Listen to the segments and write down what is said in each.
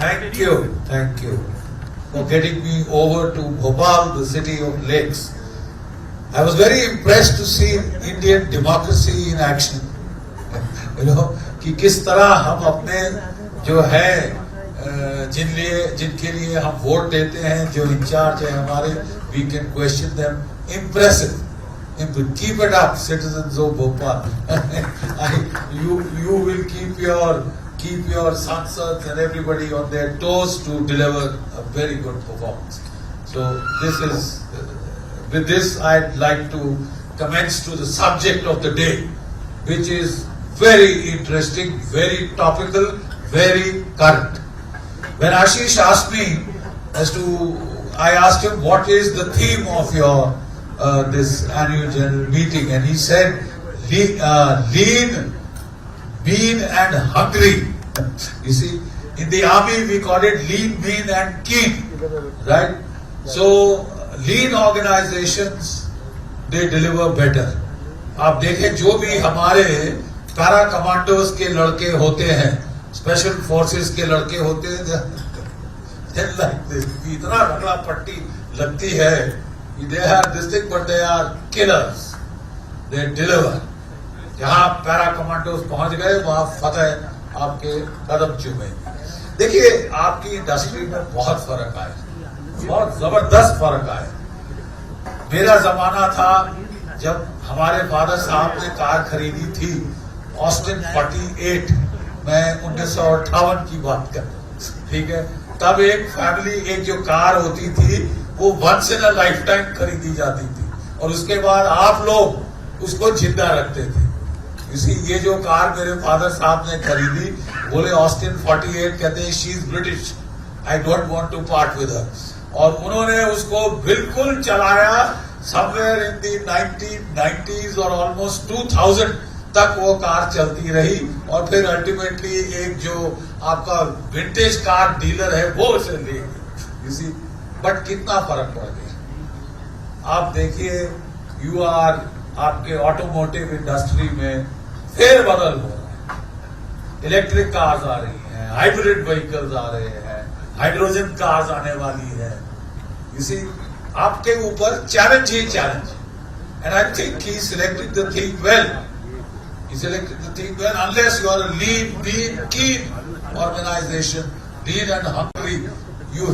Thank you for getting me over to Bhopal, the city of lakes. I was very impressed to see Indian democracy in action. कि किस तरह हम अपने जो है जिनके लिए हम वोट देते हैं, जो इंचार्ज है हमारे, we can question them. Impressive. Keep it up, citizens of Bhopal. You will keep your sansad and everybody on their toes to deliver a very good performance. So with this I'd like to commence to the subject of the day, which is very interesting, very topical, very current. When Ashish asked me I asked him what is the theme of your this annual general meeting, and he said lean, mean and hungry. You see, in the army we call it lean, mean and keen, right? So lean organizations, they deliver better. आप देखें जो भी हमारे para commandos के लड़के होते हैं, special forces के लड़के होते हैं, इतना रगड़ा पट्टी लगती है, they are this thing, but they are killers. They deliver. जहाँ पैरा कमांडोज पहुंच गए वहां फतेह आपके कदम चूमे. देखिए आपकी इंडस्ट्री में बहुत फर्क आया, बहुत जबरदस्त फर्क आया. मेरा जमाना था जब हमारे फादर साहब ने कार खरीदी थी, ऑस्टिन 48, मैं 1958 की बात कर रहा हूं, ठीक है. तब एक फैमिली, एक जो कार होती थी वो once in a life time खरीदी जाती थी, और उसके बाद आप लोग उसको जिंदा रखते थे. इसी ये जो कार मेरे फादर साहब ने खरीदी, बोले ऑस्टिन 48, कहते हैं she is British, I don't want to part with her. और उन्होंने उसको बिल्कुल चलाया समवेयर इन दी 1990s और ऑलमोस्ट 2000 तक वो कार चलती रही. और फिर अल्टीमेटली एक जो आपका विंटेज कार डीलर है वो उसे ले गई. यू सी, बट कितना फर्क पड़ गया. आप देखिए आपके ऑटोमोटिव इंडस्ट्री में फेर बदल हो रहा है. इलेक्ट्रिक कार्स आ रही हैं, हाइब्रिड व्हीकल्स आ रहे हैं, हाइड्रोजन कार्स आने वाली है. यू सी, आपके ऊपर challenge he challenge. And I think he selected the thing well. He selected the thing well. Unless you are a lean, mean, keen organization, lean and hungry, you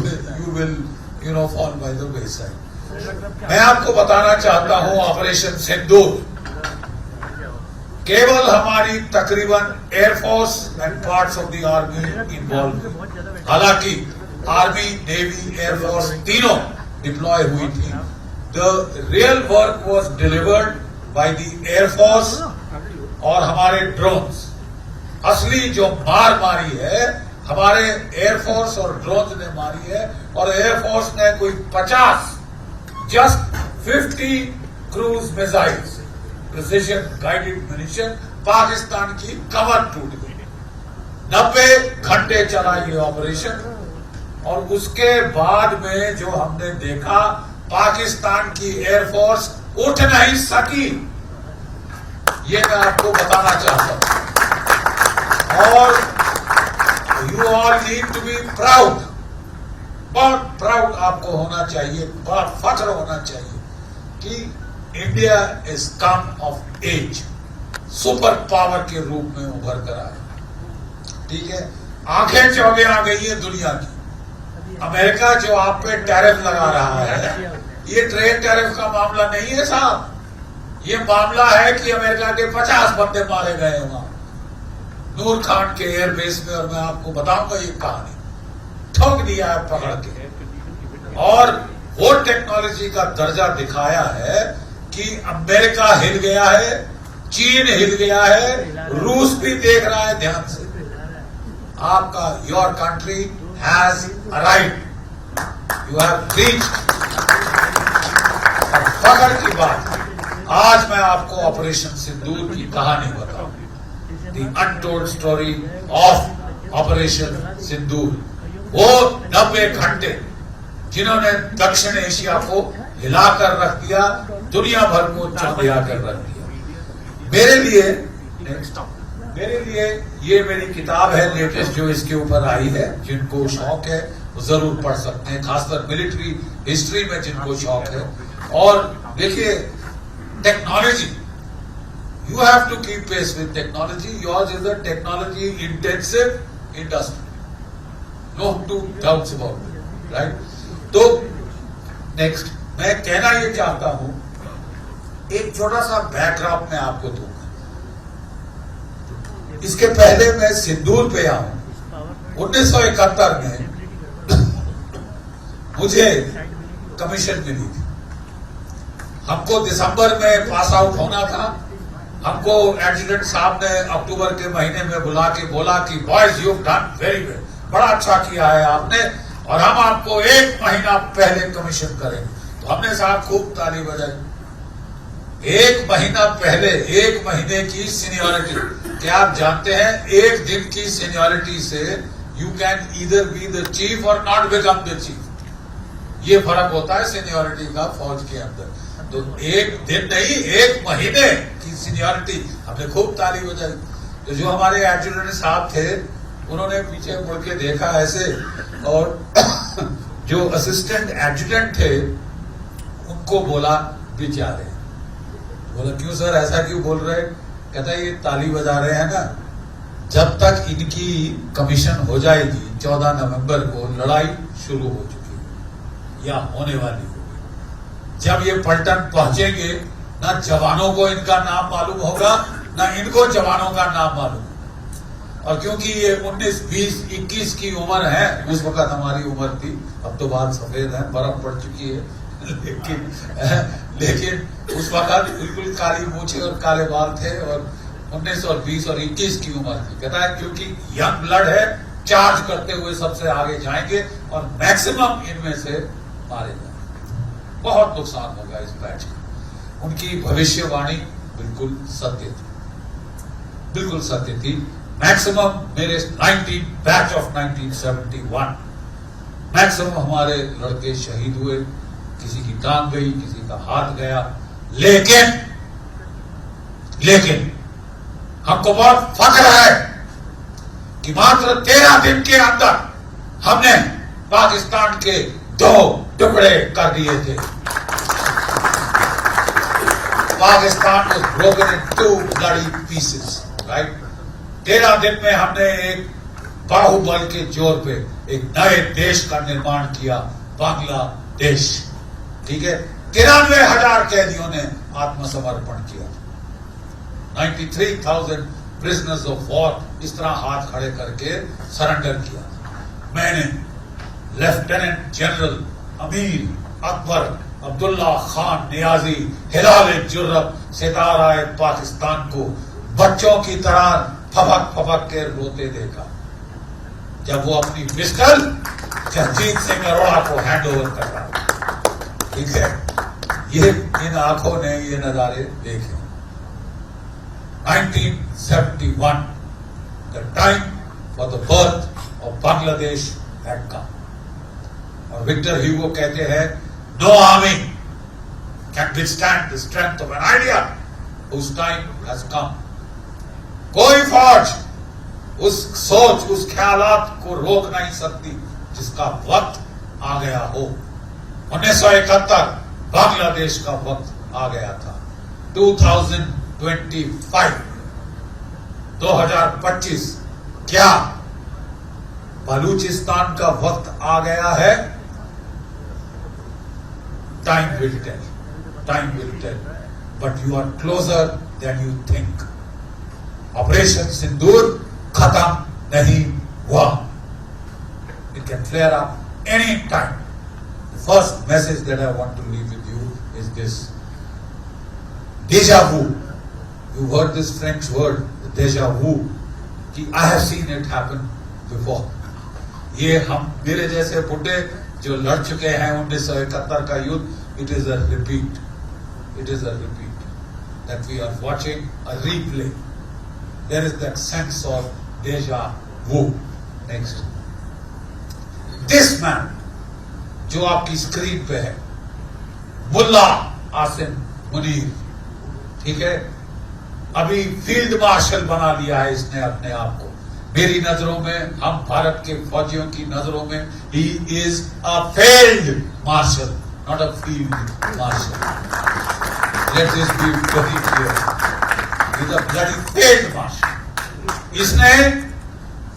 will fall by the wayside. मैं आपको बताना चाहता हूं operation सिंदूर केवल हमारी तकरीबन air force and parts of the army involve. हालांकि army, navy, air force तीनों डिप्लॉय हुई थी. The real work was delivered by the air force और हमारे ड्रोन्स. असली जो मारी है हमारे एयरफोर्स और ड्रोन्स ने मारी है. और एयरफोर्स ने कोई 50, just 50 cruise missiles, precision guided munition, Pakistan की कमर टूट गई. 90 घंटे चला ये ऑपरेशन. और उसके बाद में जो हमने देखा, पाकिस्तान की एयरफोर्स उठ नहीं सकी. ये मैं आपको बताना चाहता हूं. और you all need to be proud. बहुत प्राउड आपको होना चाहिए, बड़ा फख्र होना चाहिए कि India is come of age, super power के रूप में उभर कर आया. ठीक है, आंखें चौगे आ गई है दुनिया की. अमेरिका जो आप पे टैरिफ लगा रहा है, ये ट्रेड टैरिफ का मामला नहीं है साहब. ये मामला है कि अमेरिका के 50 बंदे मारे गए वहां नूर खान के एयरबेस में. और मैं आपको बताऊंगा ये कहानी. ठोक दिया है पकड़ के. और वो टेक्नोलॉजी का दर्जा दिखाया है कि अमेरिका हिल गया है, चीन हिल गया है, रूस भी देख रहा है ध्यान से. आपका your country has arrived, you have reached. फख्र की बात, आज मैं आपको ऑपरेशन सिंदूर की कहानी बताऊं. The untold story of operation Sindoor. वो 90 घंटे जिन्होंने दक्षिण एशिया को हिलाकर रख दिया, दुनिया भर को चौंधिया कर रख दिया. मेरे लिए मेरे लिए ये मेरी किताब है लेटेस्ट जो इसके ऊपर आई है, जिनको शौक है वो जरूर पढ़ सकते हैं, खासकर मिलिट्री हिस्ट्री में जिनको शौक है। और देखिए technology, you have to keep pace with technology, yours is a technology intensive industry, no two doubts about it, right. तो नेक्स्ट मैं कहना ये चाहता हूं, एक छोटा सा बैकड्रॉप मैं आपको दूंगा। इसके पहले मैं सिंदूर पे आऊं। 1971 में मुझे कमीशन मिली थी। हमको दिसंबर में पास आउट होना था। हमको एडजुटेंट साहब ने अक्टूबर के महीने में बुला के बोला कि boys you done very well, बड़ा अच्छा किया है आपने, और हम आपको 1 महीना पहले कमीशन करेंगे। तो हमने साहब खूब ताली बजाई। 1 महीना पहले, 1 महीने की सीनियरिटी, क्या आप जानते हैं 1 दिन की सीनियरिटी से you can either be the chief और नॉट बिकम द चीफ। ये फर्क होता है सीनियरिटी का फौज के अंदर। तो 1 दिन नहीं, 1 महीने की सीनियरिटी, हमने खूब ताली बजाई। तो जो हमारे एडजुटेंट साहब थे उन्होंने पीछे मुड़ के देखा ऐसे, और जो असिस्टेंट एडजुटेंट थे उनको बोला बेचारे, बोला क्यों सर ऐसा क्यों बोल रहे? कहता है ये ताली बजा रहे हैं ना, जब तक इनकी कमीशन हो जाएगी 14 नवंबर को लड़ाई शुरू हो चुकी है या होने वाली होगी। जब ये पलटन पहुंचेंगे ना जवानों को इनका नाम मालूम होगा, ना इनको जवानों का नाम मालूम होगा। और क्योंकि ये 19, 20, 21 की उम्र है, उस वक्त हमारी उम्र थी, अब तो बाल सफेद है, बर्फ पड़ चुकी है, लेकिन उस वक्त बिल्कुल काली मूछें और काले बाल थे, और 19 और 20 और 21 की उम्र थी। कहता है क्योंकि यंग ब्लड है, चार्ज करते हुए सबसे आगे जाएंगे और मैक्सिमम इनमें से मारे जाएंगे। बहुत नुकसान होगा इस बैच का। उनकी भविष्यवाणी बिल्कुल सत्य थी, बिल्कुल सत्य थी। मैक्सिमम मेरे बैच ऑफ 1971 मैक्सिमम हमारे लड़के शहीद हुए, किसी की टांग गई, किसी का हाथ गया, लेकिन हमको बहुत फख्र है कि मात्र 13 दिन के अंदर हमने पाकिस्तान के 2 टुकड़े कर दिए थे। Pakistan was broken in 2 bloody pieces, right? 13 दिन में हमने एक बाहुबल के जोर पे एक नए देश का निर्माण किया, बांग्लादेश। ठीक है, 93,000 कैदियों ने आत्मसमर्पण किया। 93,000 प्रिजनर्स ऑफ वॉर इस तरह हाथ खड़े करके सरेंडर किया। मैंने lieutenant general Amir Akbar Abdullah Khan Niazi हिलाल जुर्रत सितारा पाकिस्तान को बच्चों की तरह फपक फपक के रोते देखा जब वो अपनी पिस्टल जगजीत सिंह अरोड़ा को हैंड ओवर कर रहा। ठीक है, ये इन आंखों ने ये नजारे देखे। 1971, the time for the birth of Bangladesh had come. और विक्टर ह्यूगो कहते हैं, no army can withstand the strength of an idea whose time has come. कोई फौज उस सोच, उस ख्यालात को रोक नहीं सकती जिसका वक्त आ गया हो। 1971 बांग्लादेश का वक्त आ गया था। 2025 क्या बलूचिस्तान का वक्त आ गया है? Time will tell, but you are closer than you think. Operation Sindoor खत्म नहीं हुआ। It can flare up any time. The first message that I want to leave with you is this: déjà vu. You heard this French word, déjà vu, कि I have seen it happen before. ये हम मेरे जैसे बुढ़े जो लड़ चुके हैं 1971 का युद्ध, it is a repeat. It is a repeat that we are watching a replay. There is that sense of déjà vu. Next. This man, जो आपकी स्क्रीन पे है, मुल्ला आसिम मुनीर, ठीक है, अभी फील्ड मार्शल बना लिया है इसने अपने आप को। मेरी नजरों में, हम भारत के फौजियों की नजरों में, he is a failed marshal, not a field marshal. Let this be very clear, he is a bloody failed marshal. इसने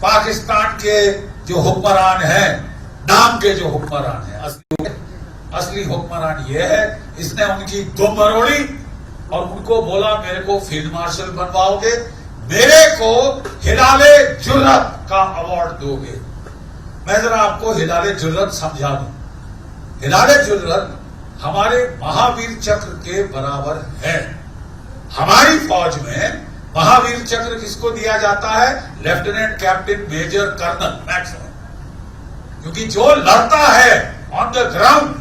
पाकिस्तान के जो हुक्मरान हैं, नाम के जो हुक्मरान हैं, असली हुक्मरान ये है, इसने उनकी दुम मरोड़ी और उनको बोला मेरे को फील्ड मार्शल बनवाओगे, मेरे को हिलाले जुर्रत का अवार्ड दोगे। मैं जरा आपको हिलाले जुर्रत समझा दूं। हिलाले जुर्रत हमारे महावीर चक्र के बराबर है। हमारी फौज में महावीर चक्र किसको दिया जाता है? Lieutenant captain major colonel maximum. क्योंकि जो लड़ता है on the ground,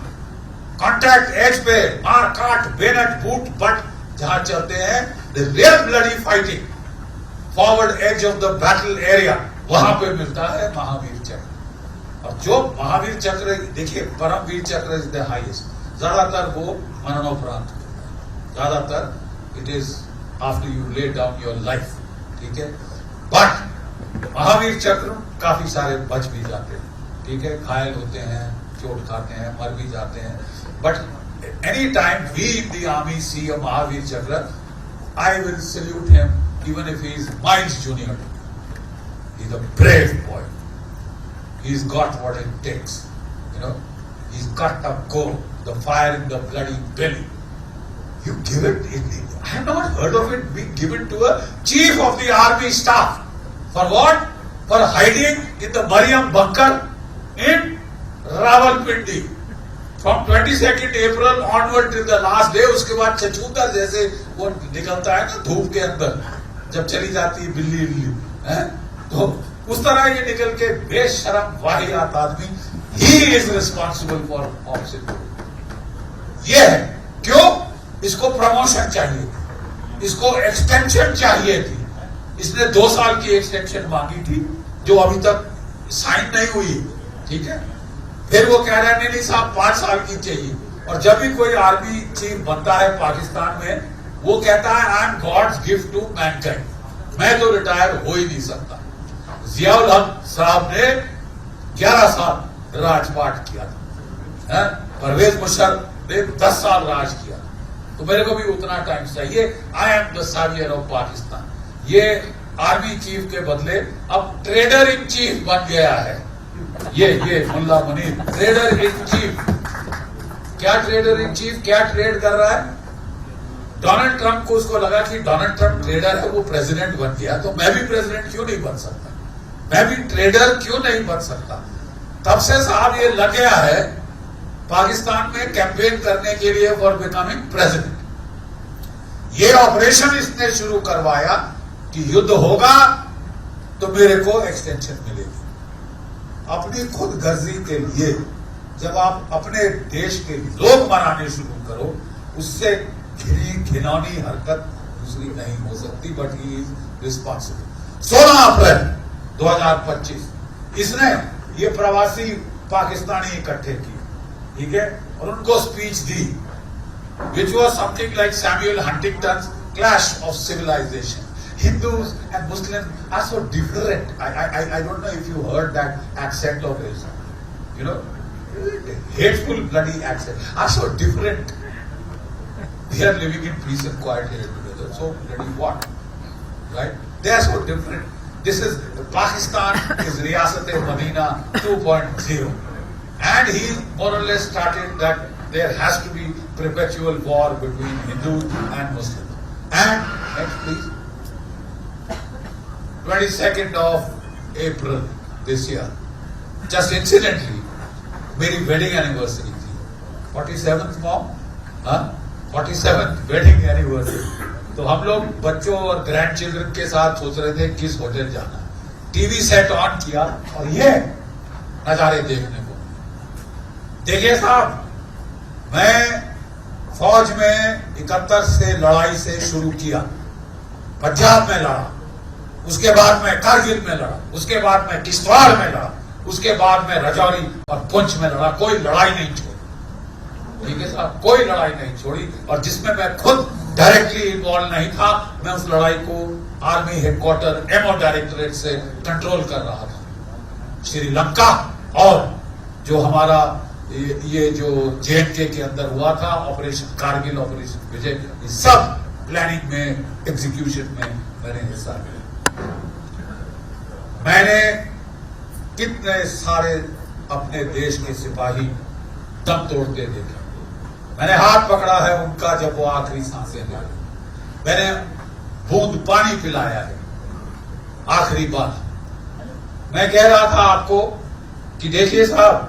contact edge पे, मार काट, बेनट, बूट, बट जहां चलते हैं, the real bloody fighting, forward edge of the battle area, वहां पे मिलता है महावीर चक्र। और जो महावीर चक्र, देखिए परमवीर चक्र इज द हाईएस्ट, ज्यादातर वो मरणोपरांत, ज्यादातर it is after you lay down your life, ठीक है। बट महावीर चक्र काफी सारे बच भी जाते हैं, ठीक है, घायल होते हैं, चोट खाते हैं, मर भी जाते हैं। But any time we in the army see a Mahavir Chakra, I will salute him even if he is miles junior. He is a brave boy. He's got what it takes, you know. He's got a go, the fire in the bloody belly. You give it, I have not heard of it being given to a chief of the army staff. For what? For hiding in the Mariam bunker in Rawalpindi. From 22nd April onward till the last day, उसके बाद चचूंदर जैसे वो निकलता है ना धूप के अंदर, जब चली जाती है बिल्ली है, तो उस तरह ये निकल के बेशरम वाहियात आदमी, he is responsible for object. ये है क्यों? इसको प्रमोशन चाहिए, इसको एक्सटेंशन चाहिए थी। इसने 2 साल की एक्सटेंशन मांगी थी जो अभी तक साइन नहीं हुई, ठीक है। फिर वो कह रहा है नहीं साहब 5 साल की चाहिए। और जब भी कोई आर्मी चीफ बनता है पाकिस्तान में, वो कहता है I am God's gift to mankind, मैं तो रिटायर हो ही नहीं सकता। जियाउल हक साहब ने 11 साल राजपाट किया था, परवेज मुशर्रफ ने 10 साल राज किया, तो मेरे को भी उतना टाइम चाहिए। I am the saviour of Pakistan. ये आर्मी चीफ के बदले अब ट्रेडर इन चीफ बन गया है। ये मुल्ला मुनीर ट्रेडर इन चीफ। क्या ट्रेडर इन चीफ, क्या ट्रेड कर रहा है? डोनाल्ड ट्रंप को उसको लगा कि डोनाल्ड ट्रंप ट्रेडर है, वो प्रेसिडेंट बन गया, तो मैं भी प्रेसिडेंट क्यों नहीं बन सकता, मैं भी ट्रेडर क्यों नहीं बन सकता। तब से साहब ये लग गया है पाकिस्तान में कैंपेन करने के लिए फॉर बिकमिंग प्रेसिडेंट। ये ऑपरेशन इसने शुरू करवाया कि युद्ध होगा तो मेरे को एक्सटेंशन मिलेगी। अपनी खुद गर्जी के लिए जब आप अपने देश के लोग मनाने शुरू करो, उससे घिनौनी हरकत दूसरी नहीं हो सकती। But he is responsible. 16 अप्रैल 2025 इसने ये प्रवासी पाकिस्तानी इकट्ठे किए, ठीक है, और उनको स्पीच दी, which was something like Samuel Huntington clash of civilisation. Hindus and Muslims are so different. I don't know if you heard that accent of his, you know, hateful bloody accent, are so different. They are living in peace and quiet here together. So bloody what, right? They are so different. This is Pakistan is Riyasat-e-Madina 2.0, and he more or less started that there has to be perpetual war between Hindus and Muslims. And next please. 22nd of April this year, just incidentally, मेरी wedding anniversary थी, 47th mom, 47th wedding anniversary। तो हम लोग बच्चों और grand children के साथ सोच रहे थे किस होटल जाना। टीवी सेट ऑन किया और ये नजारे देखने को। देखिए साहब, मैं फौज में 71 से लड़ाई से शुरू किया, पंजाब में लड़ा, उसके बाद मैं कारगिल में लड़ा, उसके बाद मैं किश्तवाड़ में लड़ा, उसके बाद मैं राजौरी और पुंछ में लड़ा। कोई लड़ाई नहीं छोड़ी, ठीक है साहब, कोई लड़ाई नहीं छोड़ी। और जिसमें मैं खुद डायरेक्टली इन्वॉल्व नहीं था। मैं उस लड़ाई को आर्मी हेडक्वार्टर एमओ डायरेक्टरेट से कंट्रोल कर रहा था। श्रीलंका और जो हमारा ये जो JNK के अंदर हुआ था ऑपरेशन कारगिल, ऑपरेशन विजय, ये सब प्लानिंग में, एग्जीक्यूशन में मैंने हिस्सा लिया। मैंने कितने सारे अपने देश के सिपाही दम तोड़ते देखे। मैंने हाथ पकड़ा है उनका जब वो आखिरी सांसें ले रहे, मैंने बूंद पानी पिलाया है आखिरी बार। मैं कह रहा था आपको कि देखिए साहब,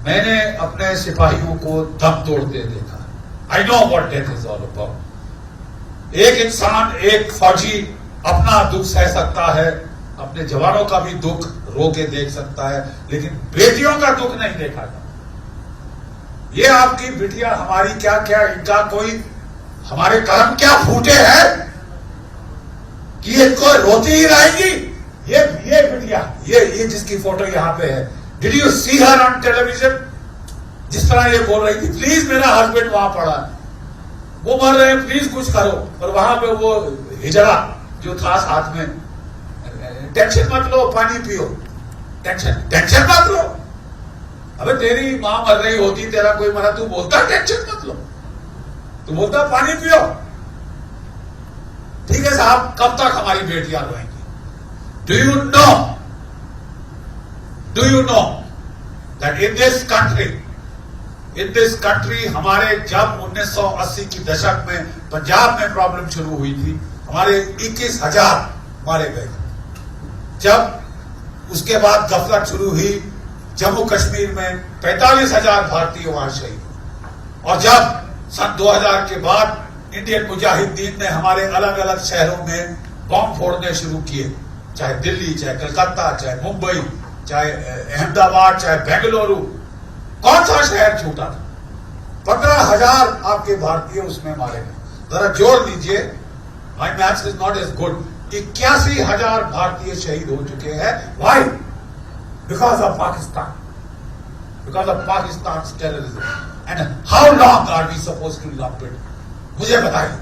मैंने अपने सिपाहियों को दम तोड़ते देखा। I know what death is all about. एक इंसान, एक फौजी अपना दुख सह सकता है, अपने जवानों का भी दुख रो के देख सकता है, लेकिन बेटियों का दुख नहीं देखा जाता। ये आपकी बिटिया हमारी क्या क्या, इनका कोई हमारे कर्म क्या फूटे हैं कि इनको रोती ही रहेंगी। ये बिटिया, ये जिसकी फोटो यहां पे है, did you see her on television? जिस तरह ये बोल रही थी, प्लीज मेरा हस्बैंड वहां पड़ा, वो मर रहे हैं, प्लीज कुछ करो। और वहां पे वो हिजड़ा जो था साथ में, टेंशन मत लो, पानी पियो, टेंशन मत लो। अबे तेरी मां मर रही होती, तेरा कोई मरा, तू बोलता टेंशन मत लो, तू बोलता पानी पियो। ठीक है साहब, कब तक हमारी बेटियां रोएंगी? Do you know that in this country हमारे जब 1980 की दशक में पंजाब में प्रॉब्लम शुरू हुई थी, हमारे 21,000 मारे गए। जब उसके बाद गफलत शुरू हुई, जम्मू कश्मीर में 45,000 भारतीय वहां शहीद। और जब सन 2000 के बाद इंडियन मुजाहिदीन ने हमारे अलग अलग शहरों में बॉम्ब फोड़ने शुरू किए, चाहे दिल्ली, चाहे कलकत्ता, चाहे मुंबई, चाहे अहमदाबाद, चाहे बेंगलुरु, कौन सा शहर छूटा था? 15,000 आपके भारतीय उसमें मारे गए। जरा जोड़ लीजिए, my maths is not as good. 81,000 भारतीय शहीद हो चुके हैं। Why? Because of Pakistan, because of Pakistan terrorism. And how long are we suppose to lump it? मुझे बताइए,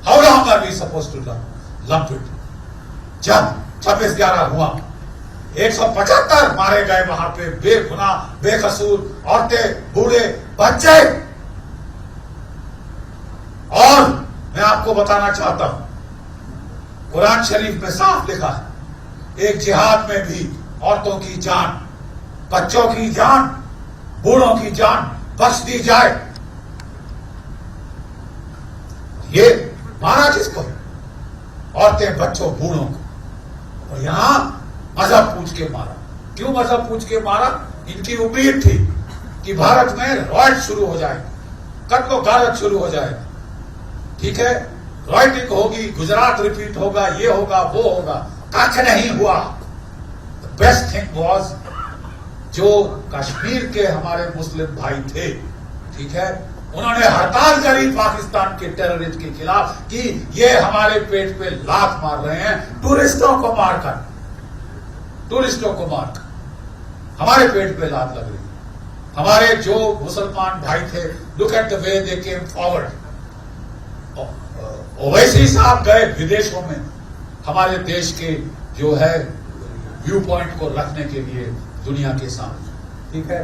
how long are we suppose to lump it? जब 26/11 हुआ, 175 मारे गए वहां पे, बेगुनाह, बेकसूर, औरतें, बूढ़े, बच्चे। और मैं आपको बताना चाहता हूं, कुरान शरीफ में साफ लिखा है, एक जिहाद में भी औरतों की जान, बच्चों की जान, बूढ़ों की जान बख्श दी जाए। ये मारा किसको? औरतें, बच्चों, बूढ़ों को। और यहां मजहब पूछ के मारा। क्यों मजहब पूछ के मारा? इनकी उम्मीद थी कि भारत में रॉयट शुरू हो जाएगी, कत्लो गारत शुरू हो जाएगा। ठीक है, रॉयटिंग होगी, गुजरात रिपीट होगा, ये होगा, वो होगा। कख नहीं हुआ। द बेस्ट थिंग वाज, जो कश्मीर के हमारे मुस्लिम भाई थे, ठीक है, उन्होंने हड़ताल करी पाकिस्तान के टेररिस्ट के खिलाफ कि ये हमारे पेट पे लात मार रहे हैं, टूरिस्टों को मारकर, टूरिस्टों को मारकर हमारे पेट पे लात लग रही। हमारे जो मुसलमान भाई थे, look at the way they came forward. Owaisi साहब गए विदेशों में हमारे देश के जो है व्यू पॉइंट को रखने के लिए दुनिया के सामने। ठीक है,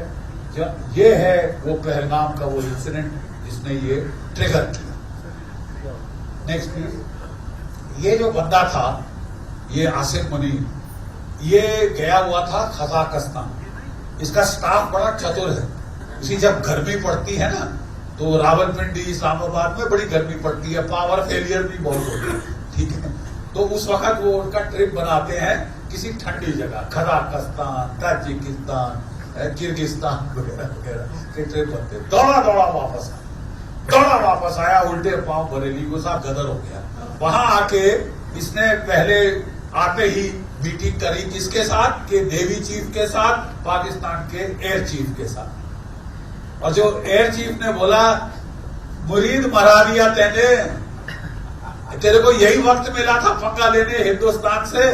ये है वो पहलगाम का वो इंसिडेंट जिसने ये ट्रिगर किया। Next please. ये जो बंदा था, ये आसिफ मुनीर, ये गया हुआ था कजाकिस्तान। इसका स्टाफ बड़ा चतुर है। इसी जब गर्मी पड़ती है ना, तो रावलपिंडी, इस्लामाबाद में बड़ी गर्मी पड़ती है, पावर फेलियर भी बहुत होती है। ठीक है, तो उस वक्त वो उनका ट्रिप बनाते हैं किसी ठंडी जगह, कजाकिस्तान, ताजिकिस्तान, किर्गिस्तान वगैरह वगैरह के ट्रिप बनते। दौड़ा वापस आया, उल्टे पांव बरेली को साथ गदर हो गया। वहां आके इसने पहले आते ही मीटिंग करी किसके साथ? के नेवी चीफ के साथ, पाकिस्तान के एयर चीफ के साथ। और जो एयर चीफ ने बोला, मुरीद मरा दिया तेने, तेरे को यही वक्त मिला था पंगा लेने हिंदुस्तान से।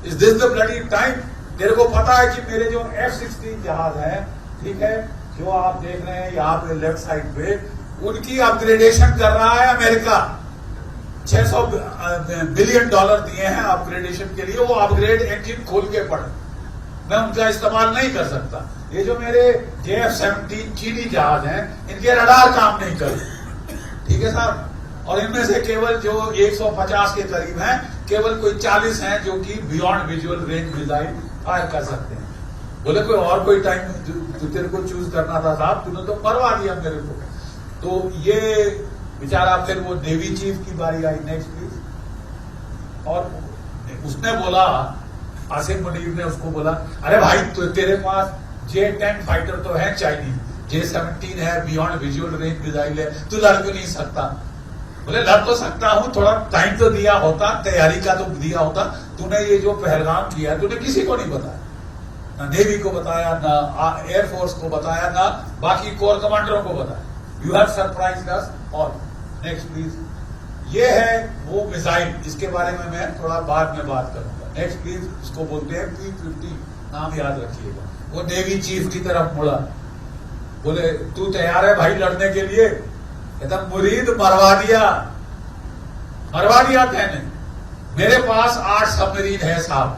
Is this the bloody time? तेरे को पता है कि मेरे जो F-16 जहाज है, ठीक है, जो आप देख रहे हैं यहाँ पे लेफ्ट साइड पे, उनकी अपग्रेडेशन कर रहा है अमेरिका। $600 बिलियन दिए हैं अपग्रेडेशन के लिए। वो अपग्रेड इंजन खोल के पढ़, मैं उनका इस्तेमाल नहीं कर सकता। ये जो मेरे JF-17 चीनी जहाज हैं, इनके रडार काम नहीं करते, ठीक है साहब। और इनमें से केवल जो 150 के करीब हैं, केवल कोई 40 हैं जो कि beyond visual range missile fire कर सकते हैं। बोले कोई और कोई टाइम जो तेरे को चूज करना था साहब, तूने तो मरवा दिया मेरे को। तो ये बेचारा, फिर वो नेवी चीफ की बारी आई। Next please. और उसने बोला, आसिम मुनीर ने उसको बोला, अरे भाई तो तेरे पास J-10 फाइटर तो है चाइनीज, J-17 है, बियॉन्ड विजुअल रेंज मिसाइल है, तू लड़ क्यों नहीं सकता? बोले लड़ तो सकता हूं, थोड़ा टाइम तो दिया होता, तैयारी का तो दिया होता। तूने ये जो पहलगाम किया तूने किसी को नहीं बताया, ना नेवी को बताया, ना एयरफोर्स को बताया, ना बाकी कोर कमांडरों को बताया। You have surprised us all. Next please. ये है वो मिसाइल, इसके बारे में मैं थोड़ा बाद में बात करूंगा। Next please. इसको बोलते हैं P-50, नाम याद रखिएगा। वो नेवी चीफ की तरफ मुड़ा, बोले तू तैयार है भाई लड़ने के लिए? कहता मुरीद मरवा दिया कहने। मेरे पास 8 सबमरीन है साहब,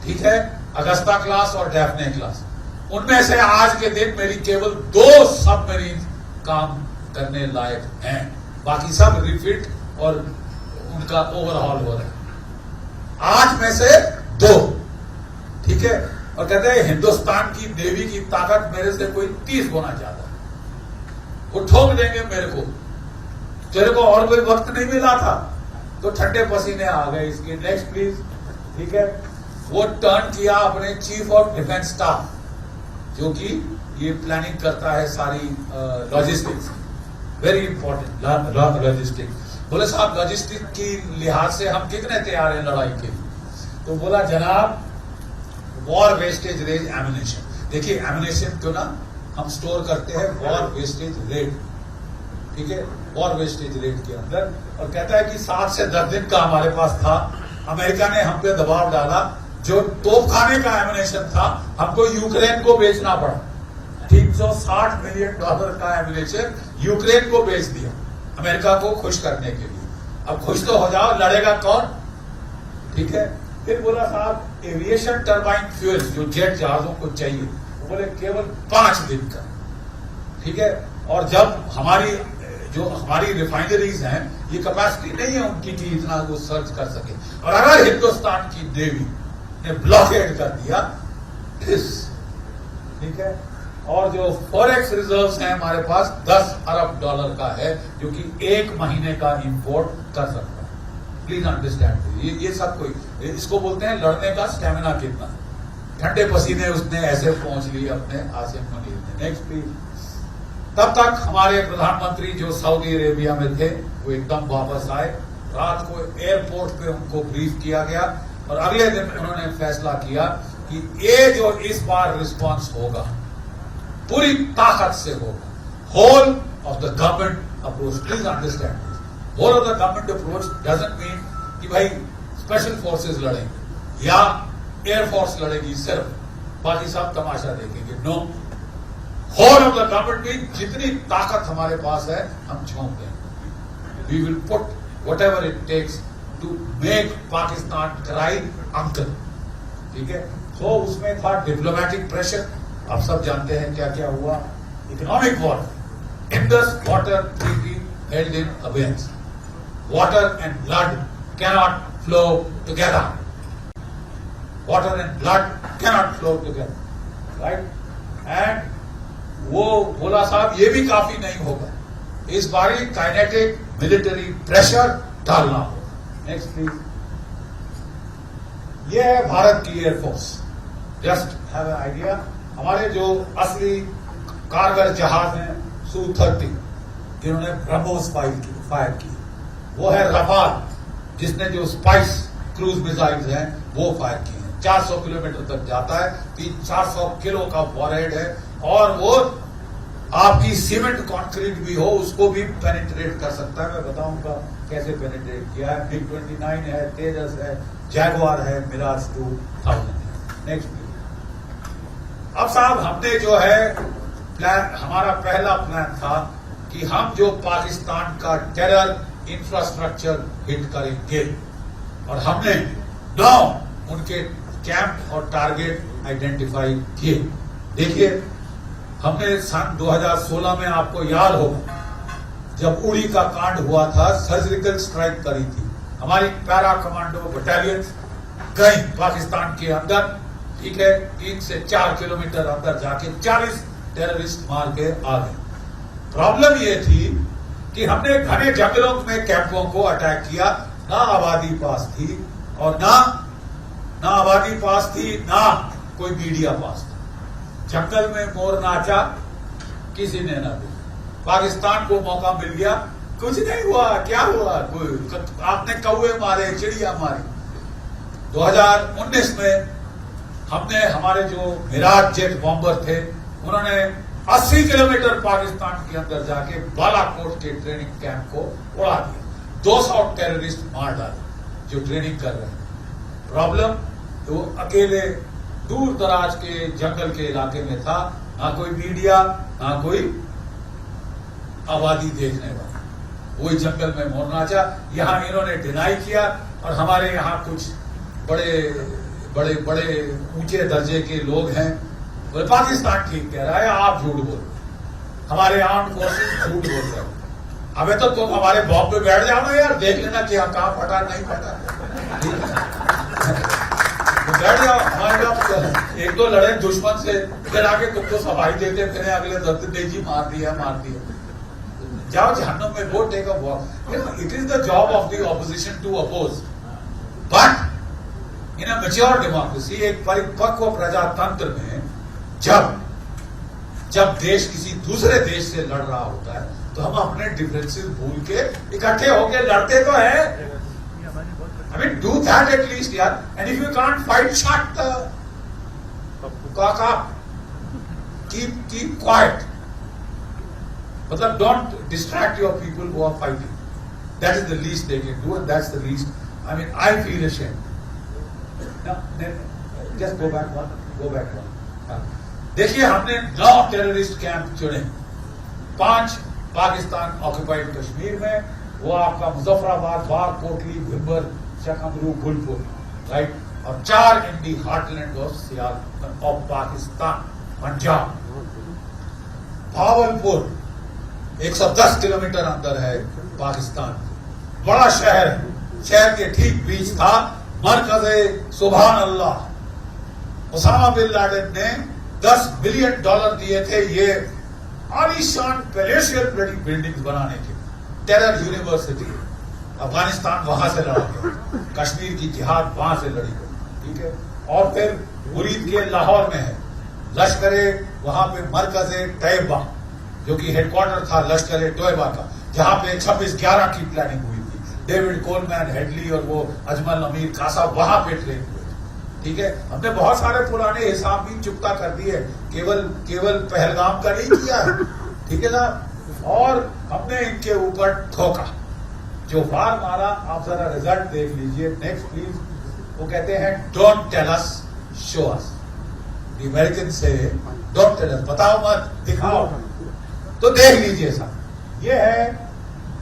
ठीक है, अगस्ता क्लास और डैफ्ने क्लास। उनमें से आज के दिन मेरी केवल 2 सबमरीन काम करने लायक हैं, बाकी सब रिफिट और उनका ओवरहॉल हो रहा है। 8 में से 2, ठीक है। और कहते हैं हिंदुस्तान की नेवी की ताकत मेरे से कोई 30 गुना ज्यादा है, वो ठोक देंगे मेरे को। तेरे को और कोई वक्त नहीं मिला था, तो ठंडे पसीने आ गए इसके। नेक्स्ट प्लीज, ठीक है। वो टर्न किया अपने चीफ ऑफ डिफेंस स्टाफ, जो कि ये प्लानिंग करता है सारी लॉजिस्टिक्स, वेरी इंपॉर्टेंट लॉजिस्टिक्स। बोले साहब लॉजिस्टिक की लिहाज से हम कितने तैयार हैं लड़ाई के लिए? तो बोला जनाब वॉर वेस्टेज रेट एमिनेशन, देखिए एमिनेशन क्यों ना हम स्टोर करते हैं वॉर वेस्टेज रेट, ठीक है, वॉर वेस्टेज रेट के अंदर। और कहता है कि 7 से 10 दिन का हमारे पास था, अमेरिका ने हम पे दबाव डाला, जो तोपखाने का एमिनेशन था हमको यूक्रेन को बेचना पड़ा। $360 मिलियन का एमिनेशन यूक्रेन को बेच दिया अमेरिका को खुश करने के लिए। अब खुश तो हो जाओ, लड़ेगा कौन, ठीक है। फिर बोला साहब एविएशन टर्बाइन फ्यूल जो जेट जहाजों को चाहिए, वो बोले केवल 5 दिन का, ठीक है। और जब हमारी रिफाइनरीज हैं, ये कैपेसिटी नहीं है उनकी कि इतना वो सर्च कर सके। और अगर हिंदुस्तान की नेवी ने ब्लॉकेड कर दिया, ठीक है। और जो फॉरेक्स रिजर्व्स हैं हमारे पास $10 अरब का है, जो कि 1 महीने का इंपोर्ट कर सकता है। प्लीज अंडरस्टैंड, ये सब कोई, इसको बोलते हैं लड़ने का स्टेमिना कितना। ठंडे पसीने उसने ऐसे पहुंच लिए अपने आसिम मुनीर ने। Next please. तब तक हमारे प्रधानमंत्री जो सऊदी अरेबिया में थे वो एकदम वापस आए। रात को एयरपोर्ट पे उनको ब्रीफ किया गया और अगले दिन उन्होंने फैसला किया कि ये जो इस बार रिस्पांस होगा पूरी ताकत से होगा। Whole of the government approach, please understand this. Whole of the government approach doesn't mean कि भाई स्पेशल फोर्सेस लड़ेंगे या एयरफोर्स लड़ेगी सिर्फ, बाकी सब तमाशा देखेंगे। No, whole of the government में जितनी ताकत हमारे पास है हम झोंक देंगे। We will put whatever it takes to make Pakistan cry uncle, ठीक है। तो उसमें था डिप्लोमेटिक प्रेशर, आप सब जानते हैं क्या क्या हुआ। Economic war, Indus water treaty held in abeyance, water and blood cannot flow together, water and blood cannot flow together, right. And वो बोला साहब ये भी काफी नहीं होगा, इस बारी काइनेटिक मिलिट्री प्रेशर डालना होगा। Next please. ये है भारत की air force, just have an idea. हमारे जो असली कारगर जहाज हैं Su-30 जिन्होंने ब्रह्मोस फायर की, वो है रफाल जिसने जो स्पाइस क्रूज मिसाइल्स हैं वो फायर की हैं। 400 किलोमीटर तक जाता है, 400 किलो का वॉरहेड है और वो आपकी सीमेंट कंक्रीट भी हो उसको भी पेनिट्रेट कर सकता है। मैं बताऊंगा कैसे पेनिट्रेट किया है। MiG-29 है, तेजस है, जैगवार है, मिराज 2000 है। नेक्स्ट। अब साहब हमने जो है प्लान, हमारा पहला प्लान था कि हम जो पाकिस्तान का टेरर इंफ्रास्ट्रक्चर हिट करेंगे, और हमने 9 उनके कैंप और टारगेट आइडेंटिफाई किए। देखिए, हमने सन 2016 में, आपको याद होगा, जब उड़ी का कांड हुआ था, सर्जिकल स्ट्राइक करी थी। हमारी पैरा कमांडो बटालियन गई पाकिस्तान के अंदर, ठीक है, 3 से 4 किलोमीटर अंदर जाके 40 टेररिस्ट मार के आ गए। प्रॉब्लम ये थी कि हमने घने जंगलों में कैंपों को अटैक किया, ना आबादी पास थी और ना आबादी पास थी, ना कोई मीडिया पास था। जंगल में मोर नाचा, किसी ने ना देखा। पाकिस्तान को मौका मिल गया, कुछ नहीं हुआ। क्या हुआ? कोई आपने कौवे मारे, चिड़िया मारी। 2019 में हमने, हमारे जो मिराज जेट बॉम्बर थे, उन्होंने 80 किलोमीटर पाकिस्तान के अंदर जाके बालाकोट के ट्रेनिंग कैंप को उड़ा दिया। 200 टेररिस्ट मार डाले जो ट्रेनिंग कर रहे हैं। प्रॉब्लम तो अकेले दूर दराज के जंगल के इलाके में था, ना कोई मीडिया, ना कोई आबादी देखने वाला, वही जंगल में मोर नाचा। यहां इन्होंने डिनाई किया, और हमारे यहां कुछ बड़े ऊंचे दर्जे के लोग हैं, बोले पाकिस्तान ठीक कह रहा है, आप झूठ बोल रहे, हमारे आर्म्ड फोर्सेस झूठ बोल रहे हो। अबे तो तुम हमारे बॉम्ब पे बैठ जाओ ना यार, देख लेना कि कहां फटा नहीं फटा, तो बैठ जाओ। हमारे पास 1-2 लड़े दुश्मन से, फिर आके तुमको सफाई देते फिर अगले दर्द जी मार दिया। जाओ जहन्नुम में, go take a walk. It is the job of the opposition to oppose, but in a mature democracy, एक परिपक्व प्रजातंत्र में जब देश किसी दूसरे देश से लड़ रहा होता है, तो हम अपने डिफरेंसेस भूल के इकट्ठे होके लड़ते तो है। I mean, do that at least, यार। And if you can't fight, shut up. Keep quiet. मतलब don't distract your people who are fighting. That is the least they can do, and that's the least. I mean, I feel ashamed. Now, just go back one. देखिए, हमने 9 terrorist camp चुने। 5 Pakistan occupied Kashmir में, वो आपका Muzaffarabad, Bagh, Kotli, Bhimber, Chakamru, Gulpur, right, और 4 in the heartland of Pakistan, Punjab. Bahawalpur 110 kilometre अंदर है पाकिस्तान, बड़ा शहर है। शहर के ठीक बीच था मरकज़े सुभान अल्लाह। उसामा बिन लादेन ने $10 बिलियन दिए थे ये आलीशान पैलेशियल बिल्डिंग्स बनाने के। टेरर यूनिवर्सिटी, अफगानिस्तान वहां से लड़ा गया, कश्मीर की जिहाद वहां से लड़ी गई, ठीक है। और फिर मुरीद के लाहौर में है लश्कर, वहां पे मरकज़े तैयबा, जो कि हेडक्वार्टर था लश्कर तैयबा का, जहां पे 26/11 की प्लानिंग हुई थी। डेविड कोलमैन हेडली और वो अजमल अमीर खां साहब वहां पे ट्रेन हुए, ठीक है। हमने बहुत सारे पुराने हिसाब भी चुकता कर दिए, केवल पहलगाम का नहीं किया है, ठीक है ना। और हमने इनके ऊपर ठोका, जो वार मारा। आप जरा रिजल्ट देख लीजिए, नेक्स्ट प्लीज। वो कहते हैं don't tell us, show us. The American say don't tell us, बताओ मत, दिखाओ। तो देख लीजिए साहब, ये है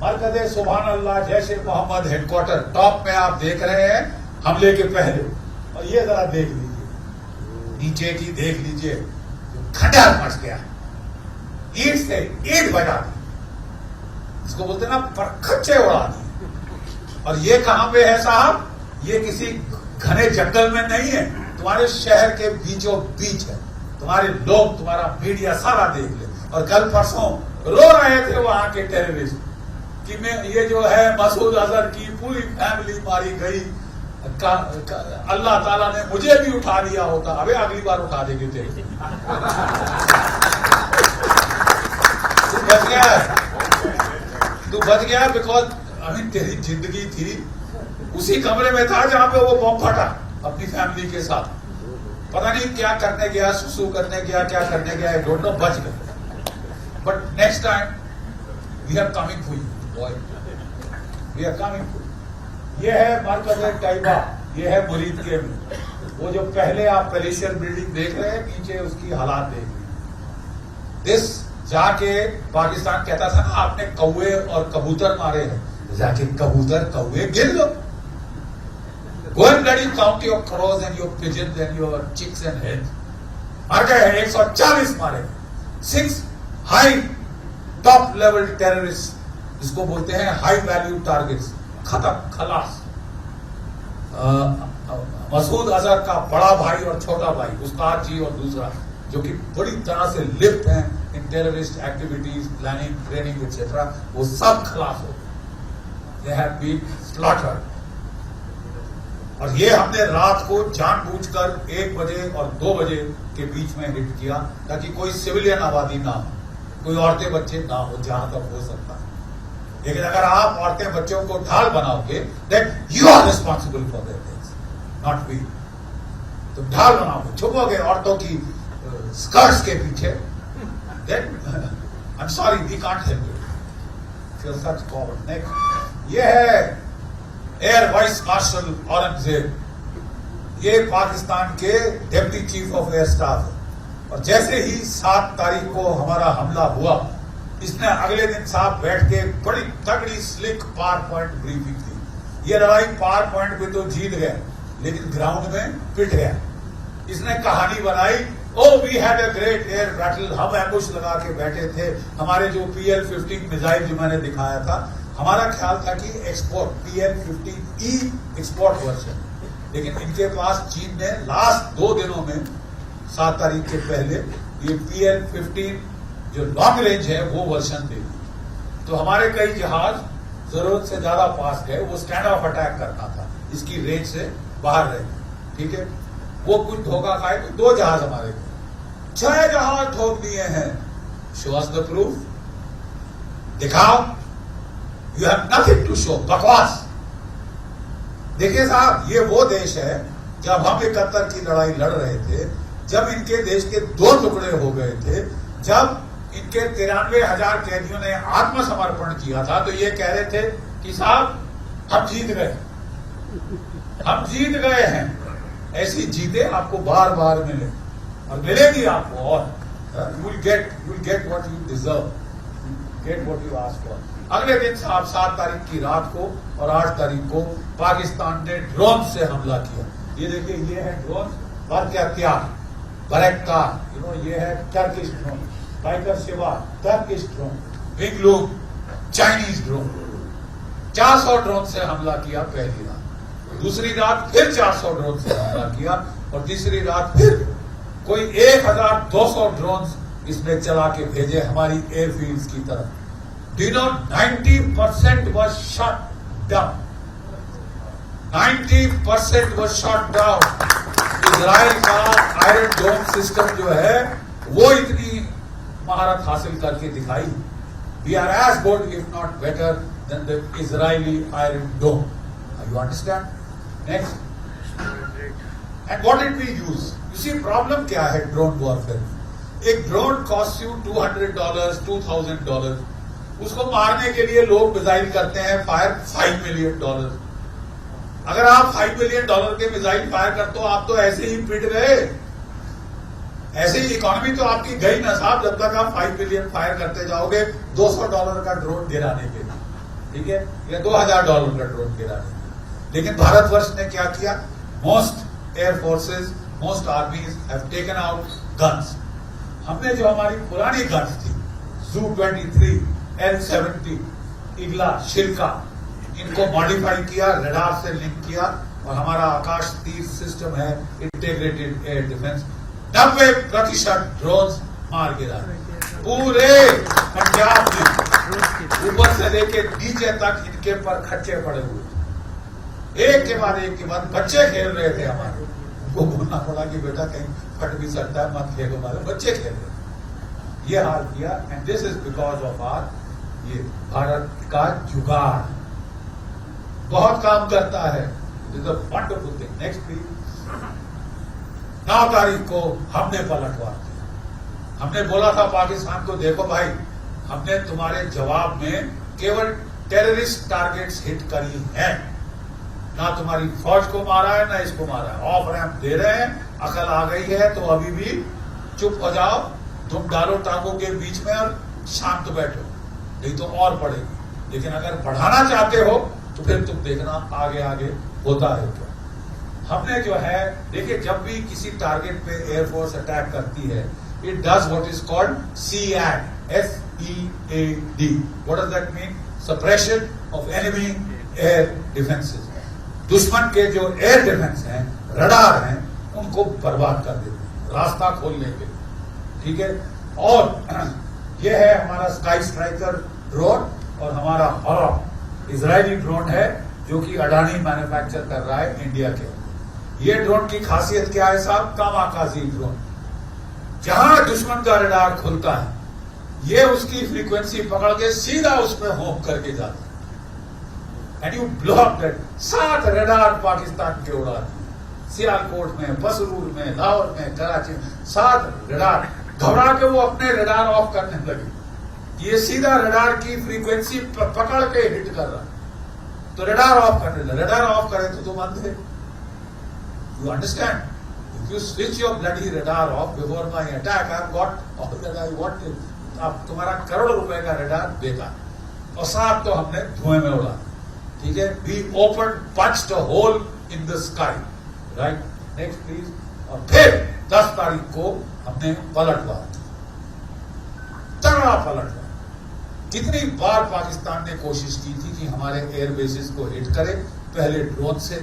मरकज़े सुभान अल्लाह जैश मोहम्मद हेडक्वार्टर, टॉप में आप देख रहे हैं हमले के पहले। और ये जरा देख लीजिए, नीचे की देख लीजिए, खंडर मच गया, ईंट से ईंट बजा दी, इसको बोलते ना परखच्चे उड़ा दी। और ये कहां पे है साहब? ये किसी घने जंगल में नहीं है, तुम्हारे शहर के बीचों बीच है। तुम्हारे लोग, तुम्हारा मीडिया सारा देख ले। और कल परसों रो रहे थे वहां के टेररिस्ट कि मैं ये जो है मसूद अजहर की पूरी फैमिली मारी गई, अल्लाह ताला ने मुझे भी उठा लिया होता। अबे अगली बार उठा देंगे तेरे। तू बच गया बिकॉज अभी तेरी जिंदगी थी उसी कमरे में था जहां पे वो बॉम्ब फटा अपनी फैमिली के साथ। पता नहीं क्या करने गया, सुसु करने गया, क्या करने गया, आई डोंट नो, बच गए। But next time we are coming for you boy, we are coming for you. ये है मरकज़े तैयबा, ये है मुरीद के में। वो जो पहले आप पैलेशियल बिल्डिंग देख रहे हैं, नीचे उसकी हालात देख रहे हैं। दिस जाके पाकिस्तान कहता था ना आपने कौवे और कबूतर मारे हैं, जाके कबूतर कौवे गिन लो। Go and bloody count your crows and your pigeons and your chicks and hens. मार गए हैं 140 मारे, 6 हाई टॉप लेवल टेररिस्ट, जिसको बोलते हैं हाई वैल्यू टारगेट्स, खत्म खलास। मसूद अजहर का बड़ा भाई और छोटा भाई उस्ताद जी और दूसरा, जो कि बड़ी तरह से लिप्त हैं in terrorist activities, planning, training etcetera, वो सब खलास हो गए। They have been slaughtered. और ये हमने रात को जानबूझकर 1 बजे और 2 बजे के बीच में हिट किया, ताकि कोई सिविलियन आबादी ना हो, कोई औरतें बच्चे ना हो, जहां तक हो सकता है। लेकिन अगर आप औरतें बच्चों को ढाल बनाओगे, that you are responsible for their things, not we. तो ढाल बनाओगे, छुपोगे औरतों की स्कर्ट्स के पीछे, then I am sorry, we can't help you. Such coward. Next, ये है एयर वाइस मार्शल औरंगजेब, ये पाकिस्तान के deputy chief of air staff है। और जैसे ही 7 तारीख को हमारा हमला हुआ, इसने अगले दिन साहब बैठ के बड़ी तगड़ी स्लिक पावर पॉइंट ब्रीफिंग की। ये लड़ाई पावर पॉइंट पे तो जीत गया, लेकिन ग्राउंड में पिट गया। इसने कहानी बनाई, oh we had a great air battle, हम एम्बुश लगा के बैठे थे, हमारे जो PL-15 मिसाइल जो मैंने दिखाया था, हमारा ख्याल था कि एक्सपोर्ट PL-15E एक्सपोर्ट वर्जन, लेकिन इनके पास चीन ने लास्ट 2 दिनों में 7 तारीख के पहले ये PL-15 जो लॉन्ग रेंज है वो वर्जन दे दी। तो हमारे कई जहाज जरूरत से ज्यादा पास गए, वो स्टैंड ऑफ अटैक करना था, इसकी रेंज से बाहर रहे, ठीक है। वो कुछ धोखा खाए तो 2 जहाज हमारे गए, 6 जहाज ठोक दिए हैं। शो अस द प्रूफ, दिखाओ। You have nothing to show, बकवास। देखिए साहब, ये वो देश है जब हम 71 की लड़ाई लड़ रहे थे, जब इनके देश के 2 टुकड़े हो गए थे, जब इनके 93,000 कैदियों ने आत्मसमर्पण किया था, तो ये कह रहे थे कि साहब हम जीत गए, हम जीत गए हैं। ऐसी जीते आपको बार बार मिले, और मिलेगी आपको, और you will get what you deserve, get what you ask for. अगले दिन साहब 7 तारीख की रात को और 8 तारीख को पाकिस्तान ने ड्रोन से हमला किया। ये देखिए, ये है ड्रोन, बरक्यार, बैरक्टार, ये है Turkish drone, tiger Shiva Turkish drone, Wing Loong Chinese drone. 400 drone से हमला किया पहली रात, दूसरी रात फिर 400 ड्रोन से हमला किया, और तीसरी रात फिर कोई 1200 ड्रोन इसने चला के भेजे हमारी एयरफील्ड्स की तरफ। Do you know 90% was shot down. 90% was shot down. Israel का आयरन डोम सिस्टम जो है वो इतनी महारत हासिल करके दिखाई। We are as good, if not better, than the Israeli iron dome. You understand? Next. And what did we use? You see, problem क्या है ड्रोन वॉरफेयर? एक ड्रोन कॉस्ट यू $200, $2,000। उसको मारने के लिए लोग मिसाइल करते हैं फायर $5 मिलियन। अगर आप $5 मिलियन के मिसाइल फायर करते हो, आप तो ऐसे ही पिट गए, ऐसे ही इकोनॉमी तो आपकी गई ना साहब, जब तक आप $5 मिलियन फायर करते जाओगे $200 का ड्रोन गिराने के लिए, ठीक है, या $2,000 का ड्रोन गिराने के लिए। लेकिन भारतवर्ष ने क्या किया? Most air forces, most आर्मीज have taken out guns. हमने जो हमारी पुरानी गन्स थी, Zu-23, L-70, इगला, शिल्का, इनको मॉडिफाई किया, रडार से लिंक किया, और हमारा आकाश तीर सिस्टम है, इंटीग्रेटेड एयर डिफेंस, 90% ड्रोन मार गिरा पूरे पंजाब में, ऊपर से लेके नीचे तक इनके पर खच्चे पड़े हुए, एक के बाद बच्चे खेल रहे थे हमारे, उनको बोलना पड़ा कि बेटा कहीं फट भी सकता है, मत खेलो, हमारे बच्चे खेल रहे थे। ये हाल किया, and this is because of our ये भारत का जुगाड़ बहुत काम करता है। Is a wonderful thing. Next please. 9 तारीख को हमने पलटवार किया। हमने बोला था पाकिस्तान को, देखो भाई, हमने तुम्हारे जवाब में केवल टेररिस्ट टारगेट्स हिट करी है, ना तुम्हारी फौज को मारा है, ना इसको मारा है। ऑफ रैंप दे रहे हैं, अकल आ गई है तो अभी भी चुप हो जाओ, तुम डालो टांगों के बीच में और शांत बैठो, नहीं तो और बढ़ेगी। लेकिन अगर बढ़ाना चाहते हो तो फिर तुम देखना आगे आगे होता है क्या। हमने जो है देखिए, जब भी किसी टारगेट पे एयरफोर्स अटैक करती है, it does what is called SEAD, SEAD। What does that mean? Suppression of enemy air defences. दुश्मन के जो एयर डिफेंस हैं, रडार हैं, उनको बर्बाद कर देते हैं, रास्ता खोलने के लिए, ठीक है। और ये है हमारा स्काई स्ट्राइकर ड्रोन, और हमारा हॉरॉक इजरायली ड्रोन है जो कि अडानी मैन्युफैक्चर कर रहा है इंडिया के। ये ड्रोन की खासियत क्या है साहब? Kamikaze drone. जहां दुश्मन का रडार खुलता है, ये उसकी फ्रीक्वेंसी पकड़ के सीधा उसमें होप करके जाता है, and you block that. 7 radar Pakistan के उड़ा दिए, सियालकोट में, बसरूर में, लाहौर में, कराची में 7 रडार। घबरा के वो अपने रडार ऑफ करने लगे। ये सीधा रडार की फ्रीक्वेंसी पकड़ के हिट कर रहा है, तो रडार ऑफ करने लगे। रडार ऑफ करे तो तुम अंधे। You understand? If you switch your bloody radar off before my attack, I've got all that I wanted. अब तुम्हारा करोड़ों रुपए का रडार बेकार, और 7 तो हमने धुएं में उड़ा, ठीक है। We opened, punched a hole in the sky, right? Next please. और फिर 10 तारीख को हमने पलटवार, तगड़ा पलटवार। कितनी बार पाकिस्तान ने कोशिश की थी कि हमारे एयर बेसिस को हिट करे, पहले ड्रोन से,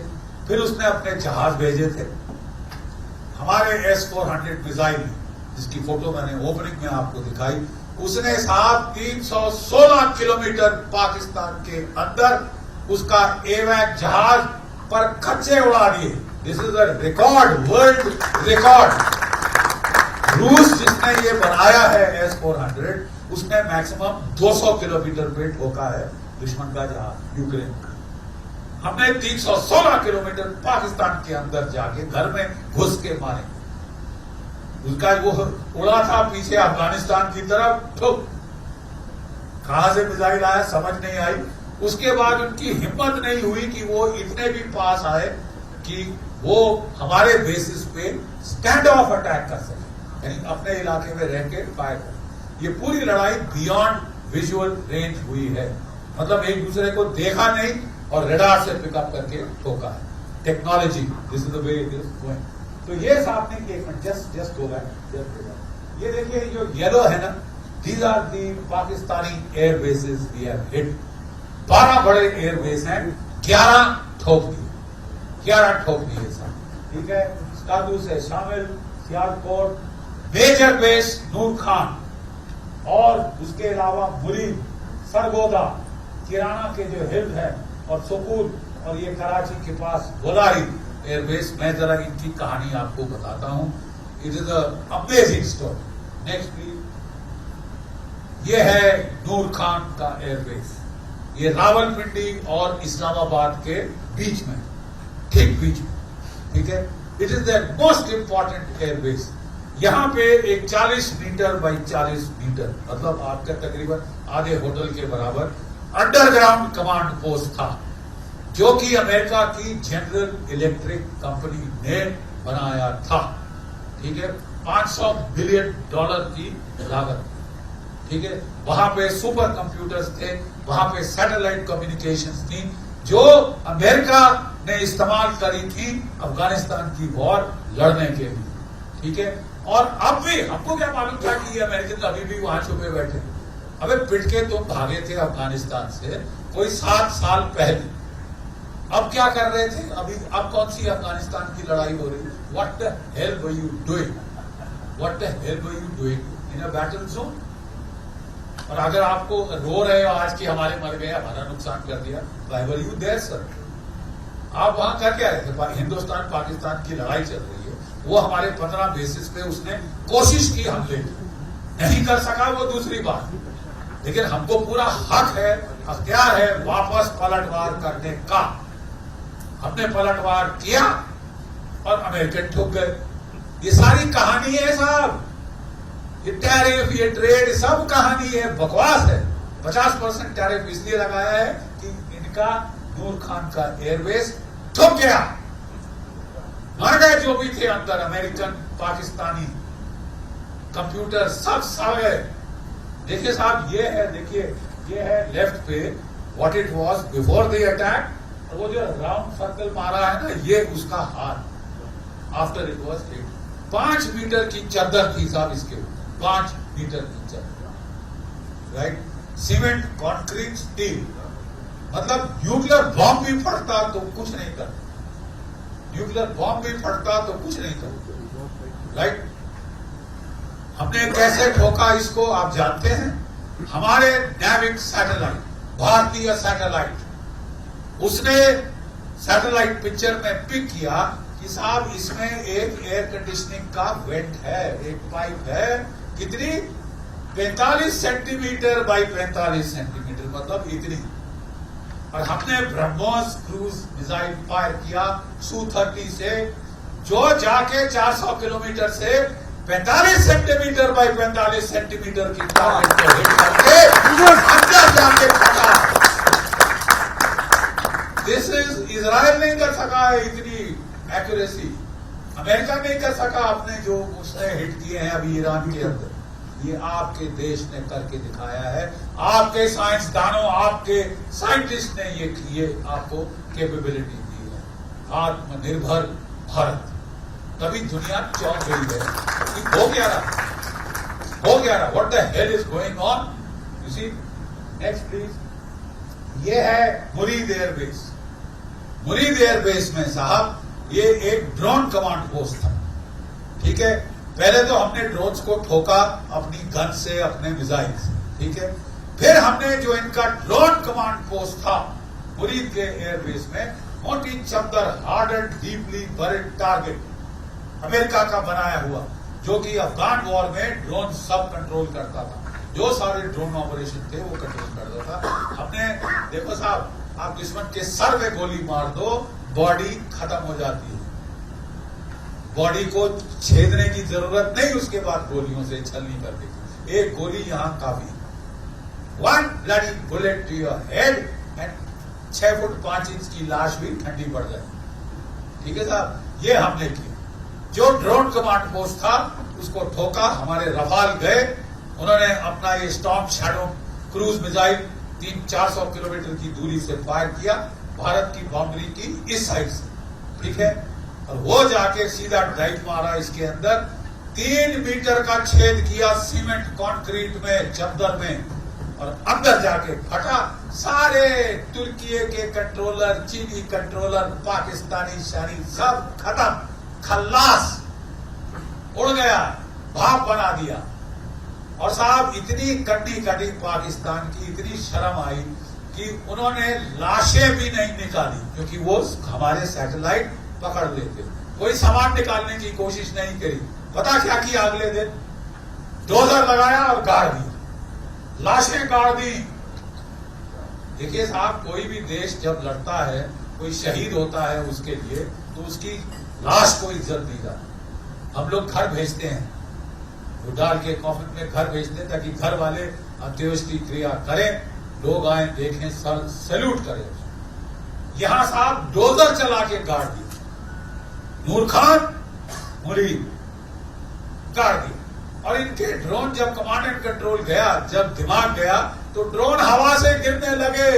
फिर उसने अपने जहाज भेजे थे। हमारे S-400 मिसाइल, जिसकी फोटो मैंने ओपनिंग में आपको दिखाई, उसने 316 किलोमीटर पाकिस्तान के अंदर उसका एवैक जहाज पर खच्चे उड़ा दिए। This is a record, world record. रूस जिसने ये बनाया है S-400, उसने मैक्सिमम 200 किलोमीटर पे ठोका है दुश्मन का जहाज यूक्रेन का। हमने 316 किलोमीटर पाकिस्तान के अंदर जाके घर में घुस के मारे। उसका वो उड़ा था पीछे अफगानिस्तान की तरफ, तो कहां से मिसाइल आया समझ नहीं आई। उसके बाद उनकी हिम्मत नहीं हुई कि वो इतने भी पास आए कि वो हमारे बेसिस पे स्टैंड ऑफ अटैक कर सके, यानी अपने इलाके में रह के फायर कर। ये पूरी लड़ाई बियॉन्ड विजुअल रेंज हुई है, मतलब एक दूसरे को देखा नहीं और रडार से पिकअप करके ठोका है। Technology, this is the way it is going. तो ये सामने की एक मिनट, जस्ट हो गया। ये देखिए जो येलो है ना, these are the Pakistani air bases we have hit. 12 बड़े एयर बेस हैं, 11 ठोक दिए, 11 ठोक दिए साहब, ठीक है। स्कादू से शामिल, सियालकोट, मेजर बेस नूर खान, और उसके अलावा मुरीद, सरगोदा, किराना के जो हिल्द है, और सुकून, और ये कराची के पास गोलारी एयरबेस। मैं जरा इनकी कहानी आपको बताता हूं। It is amazing story. Next please. ये है नूर खान का एयरबेस। ये रावलपिंडी और इस्लामाबाद के बीच में, ठीक बीच में, ठीक है। It is the most important airbase. यहां पे एक 40 मीटर बाई 40 मीटर, मतलब आपका तकरीबन आधे होटल के बराबर अंडरग्राउंड कमांड पोस्ट था, जो कि अमेरिका की जनरल इलेक्ट्रिक कंपनी ने बनाया था, ठीक है। $500 बिलियन की लागत, ठीक है। वहां पे सुपर कंप्यूटर्स थे, वहां पे सैटेलाइट कम्युनिकेशंस थी, जो अमेरिका ने इस्तेमाल करी थी अफगानिस्तान की वॉर लड़ने के लिए, ठीक है। और अब भी हमको क्या मालूम था कि ये अमेरिकन अभी भी वहां छुपे बैठे। अबे पिट के तुम भागे थे अफगानिस्तान से कोई 7 साल पहले, अब क्या कर रहे थे? अब कौन सी अफगानिस्तान की लड़ाई हो रही है? What the hello were you doing? What the hello were you doing in a battle zone? और अगर आपको रो रहे हो आज कि हमारे मर गए, हमारा नुकसान कर दिया, why were you there sir? आप वहां कर क्या रहे थे? हिंदुस्तान पाकिस्तान की लड़ाई चल रही है, वो हमारे 15 बेसिस पे उसने कोशिश की हमले की, नहीं कर सका, वो दूसरी बात। लेकिन हमको पूरा हक है, अख्तियार है वापस पलटवार करने का। हमने पलटवार किया और अमेरिकन ठुक गए। ये सारी कहानी है साहब, ये टैरिफ, ये ट्रेड, सब कहानी है, बकवास है। 50% टैरिफ इसलिए लगाया है कि इनका नूर खान का एयरबेस ठुक गया, मर गए जो भी थे अंदर, अमेरिकन, पाकिस्तानी, कंप्यूटर सब है। देखिए साहब, ये है, देखिए ये है लेफ्ट पे what it was before the attack, और वो जो राउंड सर्कल मारा है ना, ये उसका हाथ after it was hit. 5 metre की चादर थी साहब इसके ऊपर, 5 मीटर की चादर, राइट। सीमेंट, कंक्रीट, स्टील, मतलब न्यूक्लियर बॉम्ब भी फटता तो कुछ नहीं करता, न्यूक्लियर बॉम्ब भी फटता तो कुछ नहीं करता, राइट। हमने कैसे ठोका इसको आप जानते हैं। हमारे नैविक सैटेलाइट, भारतीय सैटेलाइट, उसने सैटेलाइट पिक्चर में पिक किया कि साहब इसमें एक एयर कंडीशनिंग का वेंट है, एक पाइप है, कितनी 45 सेंटीमीटर बाई 45 सेंटीमीटर, मतलब इतनी। और हमने ब्रह्मोस क्रूज मिसाइल फायर किया Su-30 से, जो जाके 400 किलोमीटर से 45 सेंटीमीटर बाई 45 सेंटीमीटर की टारगेट को हिट करके अंदर जाके फटा। दिस इज इजराइल नहीं कर सका है इतनी एक्यूरेसी, अमेरिका नहीं कर सका अपने जो उसने हिट किए हैं अभी ईरान के अंदर, ये आपके देश ने करके दिखाया है। आपके साइंसदानों, आपके साइंटिस्ट ने ये आपको कैपेबिलिटी दी है। आत्मनिर्भर भारत, तभी दुनिया चौंक गई है कि हो क्या रहा, what the hell is going on. You see, next please. ये है मुरीद एयरबेस। मुरीद एयरबेस में साहब ये एक ड्रोन कमांड पोस्ट था, ठीक है। पहले तो हमने ड्रोन्स को ठोका अपनी गन से, अपने मिसाइल से, ठीक है। फिर हमने जो इनका ड्रोन कमांड पोस्ट था मुरीद के एयरबेस में, मोटी चद्दर, hard and deeply buried target, America का बनाया हुआ, जो कि अफगान वॉर में ड्रोन सब कंट्रोल करता था, जो सारे ड्रोन ऑपरेशन थे वो कंट्रोल करता था। हमने देखो साहब, आप दुश्मन के सर में गोली मार दो, बॉडी खत्म हो जाती है, बॉडी को छेदने की जरूरत नहीं, उसके बाद गोलियों से छलनी कर देगी। एक गोली यहां काफी, 1 bloody bullet to your head and 6 foot 5 inch की लाश भी ठंडी पड़ जाए, ठीक है साहब। ये हमने किया। जो ड्रोन कमांड पोस्ट था उसको ठोका, हमारे रफाल गए, उन्होंने अपना ये storm shadow cruise missile 300-400 kilometre की दूरी से फायर किया भारत की बाउंड्री की इस साइड से, ठीक है। और वो जाके सीधा ड्राइव मारा इसके अंदर, 3 मीटर का छेद किया सीमेंट कंक्रीट में, चद्दर में, और अंदर जाके फटा। सारे तुर्की के कंट्रोलर, चीनी कंट्रोलर, पाकिस्तानी शानी सब खत्म, खल्लास, उड़ गया, भाप बना दिया। और साहब इतनी कटी पाकिस्तान की इतनी शर्म आई कि उन्होंने लाशें भी नहीं निकाली, क्योंकि वो हमारे सैटेलाइट पकड़ लेते, कोई सामान निकालने की कोशिश नहीं करी। पता क्या किया अगले दिन, डोजर लगाया और गाड़ दिया, लाशें गाड़ दी। देखिए साहब, कोई भी देश जब लड़ता है, कोई शहीद होता है उसके लिए, तो उसकी लाश को इज्जत दी जाती। हम लोग घर भेजते हैं, वो डाल के कॉफिन में घर भेजते हैं, ताकि घर वाले अंत्येष्टि क्रिया करें, लोग आए देखें, सैल्यूट करें। यहां साहब डोजर चला के गाड़ दिया, नूर खान मुरीद गाड़ दिया। और इनके ड्रोन जब कमांड एंड कंट्रोल गया, जब दिमाग गया, तो ड्रोन हवा से गिरने लगे,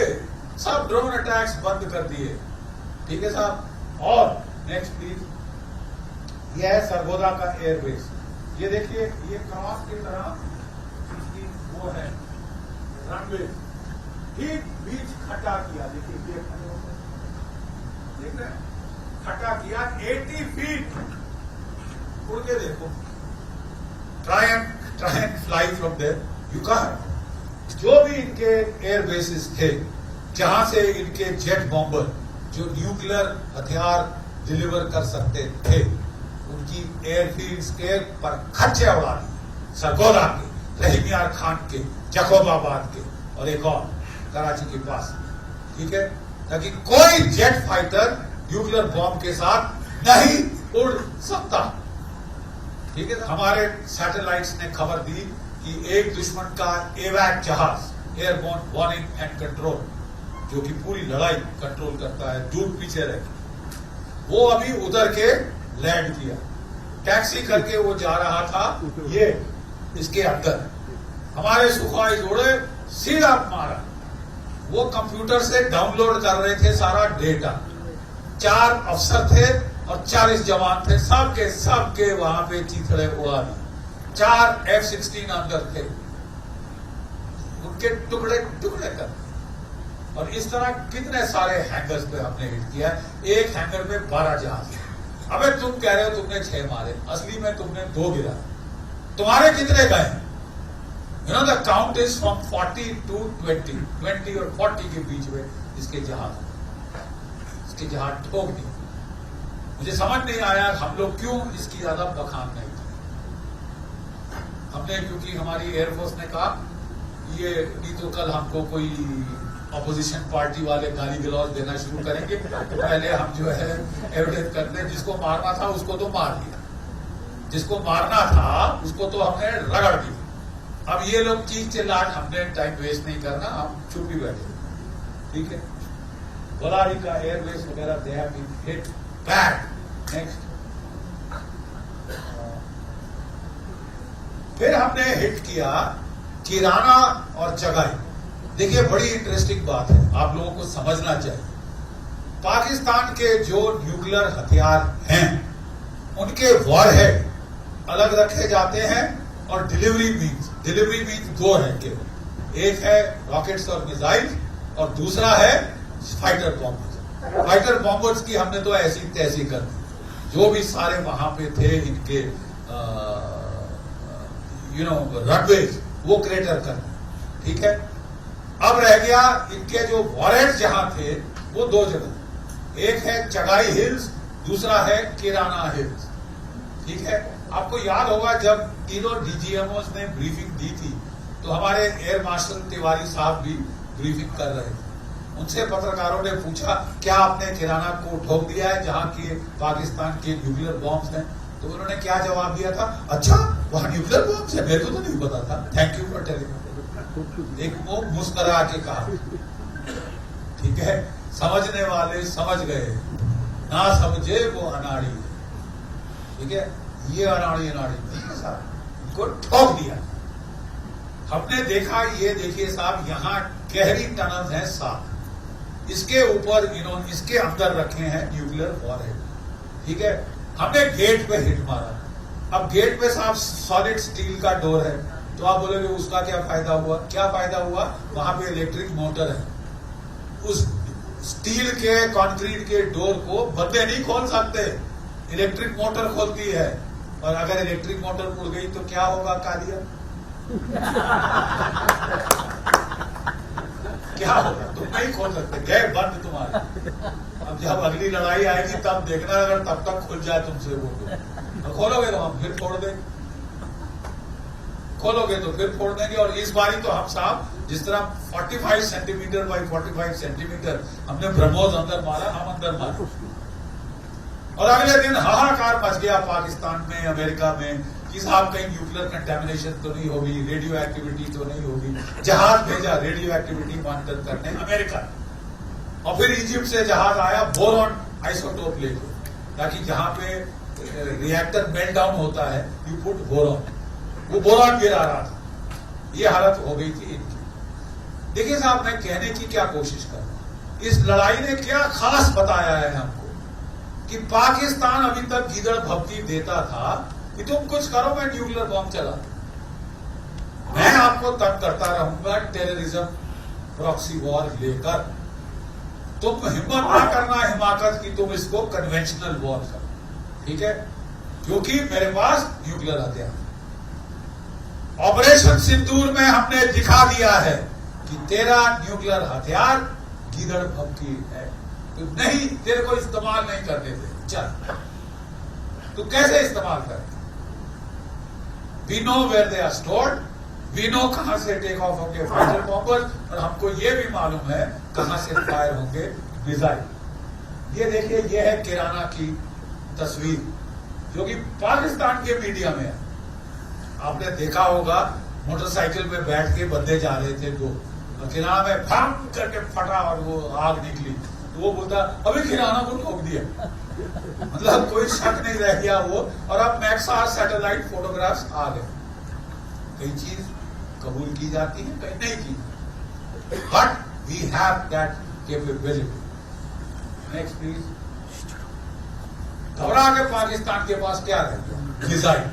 सब ड्रोन अटैक्स बंद कर दिए, ठीक है साहब। और नेक्स्ट प्लीज। यह है सरगोदा का एयरबेस। ये देखिए, ये क्रॉस की तरह इसकी वो है रनवे, ठीक बीच खटा किया। देखिए ये देख रहे हैं, खटा किया 80 फीट उड़ के देखो, try and fly from there, you can't. जो भी इनके एयर बेसिस थे, जहां से इनके जेट बॉम्बर जो न्यूक्लियर हथियार डिलीवर कर सकते थे, उनकी एयरफील्ड्स के पर खर्चे उड़ा दिए, सरगोदा के, रहीम यार खान के, जकोबाबाद के, और एक और कराची के पास, ठीक है, ताकि कोई जेट फाइटर न्यूक्लियर बॉम्ब के साथ नहीं उड़ सकता, ठीक है। हमारे सैटेलाइट्स ने खबर दी कि एक दुश्मन का एवैक जहाज, एयरबोर्न वार्निंग एंड कंट्रोल, जो कि पूरी लड़ाई कंट्रोल करता है दूर पीछे रह, वो अभी उधर के लैंड किया, टैक्सी करके वो जा रहा था, ये इसके अंदर हमारे सुखाई जोड़े सीधा मारा। वो कंप्यूटर से डाउनलोड कर रहे थे सारा डेटा। 4 अफसर थे और 40 जवान थे, सबके वहां पे चीथड़े उड़ा दी। 4 F-16 अंदर थे, उनके टुकड़े टुकड़े कर। और इस तरह कितने सारे हैंगर्स पे हमने हिट किया। एक हैंगर में 12 जहाज। अबे तुम कह रहे हो तुमने 6 मारे, असली में तुमने 2 गिरा। तुम्हारे कितने गए? You know the count is from 40 to 20 और 40 के बीच में इसके जहाज ठोक दिए। मुझे समझ नहीं आया हम लोग क्यों इसकी ज्यादा बखान नहीं की हमने, क्योंकि हमारी एयरफोर्स ने कहा ये नहीं तो कल हमको कोई अपोजिशन पार्टी वाले गाली गलौज देना शुरू करेंगे, तो पहले हम जो है एविडेंस करते हैं। जिसको मारना था उसको तो मार दिया, जिसको मारना था उसको तो हमने रगड़ दिया। अब ये लोग चीख चिल्लाहट, हमने टाइम वेस्ट नहीं करना, हम चुप ही बैठे। ठीक है, गोलारी का एयरबेस वगैरह they have been hit bad. Next, फिर हमने हिट किया किराना और जगाई। देखिए बड़ी इंटरेस्टिंग बात है, आप लोगों को समझना चाहिए। पाकिस्तान के जो न्यूक्लियर हथियार हैं उनके वॉरहेड अलग रखे जाते हैं और डिलीवरी मीन्स 2 है केवल। एक है रॉकेट्स और मिसाइल और दूसरा है फाइटर बॉम्बर्स। फाइटर बॉम्बर्स की हमने तो ऐसी तैसी कर दी, जो भी सारे वहां पे थे इनके रनवेज वो क्रेटर कर दी। ठीक है, अब रह गया इनके जो वॉरहेड जहां थे वो 2 जगह, एक है चगाई हिल्स, दूसरा है किराना हिल्स। ठीक है, आपको याद होगा जब तीनों डीजीएमओ ने ब्रीफिंग दी थी तो हमारे एयर मार्शल तिवारी साहब भी ब्रीफिंग कर रहे थे। उनसे पत्रकारों ने पूछा क्या आपने किराना को ठोक दिया है जहां की पाकिस्तान के न्यूक्लियर बॉम्ब्स हैं? तो उन्होंने क्या जवाब दिया था, अच्छा वहां न्यूक्लियर बॉम्ब्स है, मेरे को तो नहीं पता था, थैंक यू फॉर टेलिंग। एक वो मुस्कुरा के कहा। ठीक है, समझने वाले समझ गए, ना समझे वो अनाड़ी। ठीक है, ये अनाड़ी नहीं है साहब, इनको ठोक दिया। हमने देखा, ये देखिए साहब यहाँ गहरी टनल है 7, इसके ऊपर इन्होंने इसके अंदर रखे हैं न्यूक्लियर वॉरहेड। ठीक है, हमने गेट पे हिट मारा। अब गेट पे साहब सॉलिड स्टील का डोर है, तो आप बोलोगे उसका क्या फायदा हुआ? क्या फायदा हुआ? वहां पे इलेक्ट्रिक मोटर है। उस स्टील के कंक्रीट के डोर को बंदे नहीं खोल सकते, इलेक्ट्रिक मोटर खोलती है। और अगर इलेक्ट्रिक मोटर उड़ गई तो क्या होगा कालिया? क्या होगा? तुम नहीं खोल सकते, गए बंद तुम्हारे। अब जब अगली लड़ाई आएगी तब देखना, अगर तब तक खुल जाए तुमसे वो तो खोलोगे तो हम फिर फोड़ देंगे, खोलोगे तो फिर फोड़ देंगे। और इस बारी तो हम साहब जिस तरह 45 सेंटीमीटर बाई 45 सेंटीमीटर हमने ब्रह्मोस अंदर मारा, हम अंदर मारा। और अगले दिन हाहाकार मच गया पाकिस्तान में, अमेरिका में कि साहब कहीं न्यूक्लियर कंटेमिनेशन तो नहीं होगी, रेडियो एक्टिविटी तो नहीं होगी। जहाज भेजा रेडियो एक्टिविटी मॉनिटर करने अमेरिका, और फिर इजिप्ट से जहाज आया बोरॉन आइसोटोप लेके, ताकि जहां पे रिएक्टर मेल्ट डाउन होता है यू पुट बोरॉन, वो बोरॉन गिरा रहा था। ये हालत हो गई थी इनकी। देखिए साहब, मैं कहने की क्या कोशिश कर रहा हूं, इस लड़ाई ने क्या खास बताया है हमको कि पाकिस्तान अभी तक गीदड़ भपकी देता था कि तुम कुछ करो, मैं न्यूक्लियर बॉम्ब चला, मैं आपको तंग करता रहूंगा टेररिज्म प्रॉक्सी वॉर लेकर। तुम हिम्मत ना करना हिमाकत की तुम इसको कन्वेंशनल वॉर करो। ठीक है, क्योंकि मेरे पास न्यूक्लियर हथियार। ऑपरेशन सिंदूर में हमने दिखा दिया है कि तेरा न्यूक्लियर हथियार गीदड़ भपकी है, तो नहीं, तेरे को इस्तेमाल नहीं करने दे। चल, तो कैसे इस्तेमाल कर? We know where they are stored, we know कहां से टेक ऑफ होंगे फाइटर बॉम्बर्स, और हमको ये भी मालूम है कहां से फायर होंगे मिसाइल। ये देखिए, ये है किराना की तस्वीर जो कि पाकिस्तान के मीडिया में है। आपने देखा होगा मोटरसाइकिल में बैठ के बंदे जा रहे थे दो, और किराना में भम करके फटा और वो आग निकली, तो वो बोलता अभी किराना को ठोक दिया। मतलब कोई शक नहीं रह गया वो। और अब मैक्सआर सैटेलाइट फोटोग्राफ्स आ गए। कई चीज कबूल की जाती है, कई नहीं की, but we have that capability. Next please. घबरा के पाकिस्तान के पास क्या रह गया? मिसाइल।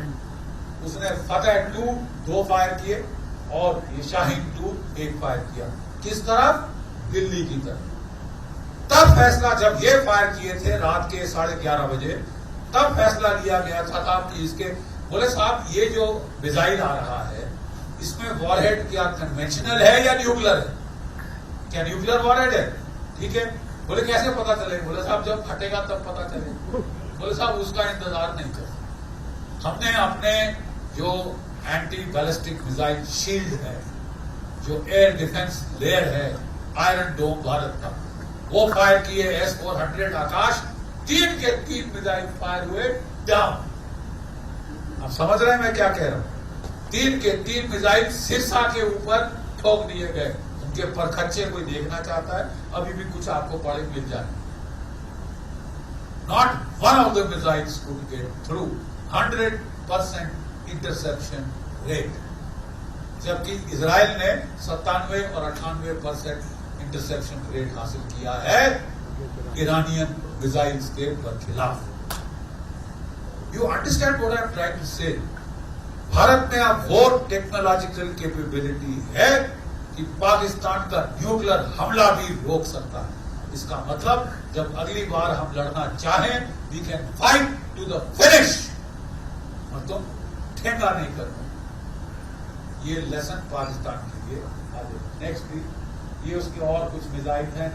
उसने फतेह 2 2 फायर किए और ये शाहीन 2 1 फायर किया। किस तरफ? दिल्ली की तरफ। तब फैसला, जब ये फायर किए थे रात के 11:30 बजे, तब फैसला लिया गया था कि इसके, बोले साहब ये जो मिसाइल आ रहा है इसमें वॉरहेड क्या कन्वेंशनल है या न्यूक्लियर है? क्या न्यूक्लियर वॉरहेड है? ठीक है। बोले कैसे पता चले? बोले साहब जब फटेगा तब पता चले। बोले साहब उसका इंतजार नहीं कर। हमने अपने जो एंटी बैलिस्टिक मिसाइल शील्ड है, जो एयर डिफेंस लेयर है, आयरन डोम भारत का, वो फायर किए। S-400 आकाश 3 के 3 मिसाइल फायर हुए डाउन। आप समझ रहे हैं मैं क्या कह रहा हूं? 3 के 3 मिसाइल सिरसा के ऊपर ठोक दिए गए। उनके परखच्चे कोई देखना चाहता है, अभी भी कुछ आपको पड़े मिल जाए। Not one of the missiles could get through. 100% interception rate. जबकि इजराइल ने 97 और 98% इंटरसेप्शन रेट हासिल किया है ईरानियन मिसाइल्स के खिलाफ। You understand what I am trying to say? Bharat में अब वो टेक्नोलॉजिकल कैपेबिलिटी है कि पाकिस्तान का न्यूक्लियर हमला भी रोक सकता है। इसका मतलब जब अगली बार हम लड़ना चाहें, we can fight to the finish, और तुम ठेंगा नहीं करना। ये लेसन पाकिस्तान के लिए आगे। Next please. ये उसके और कुछ मिसाइल हैं।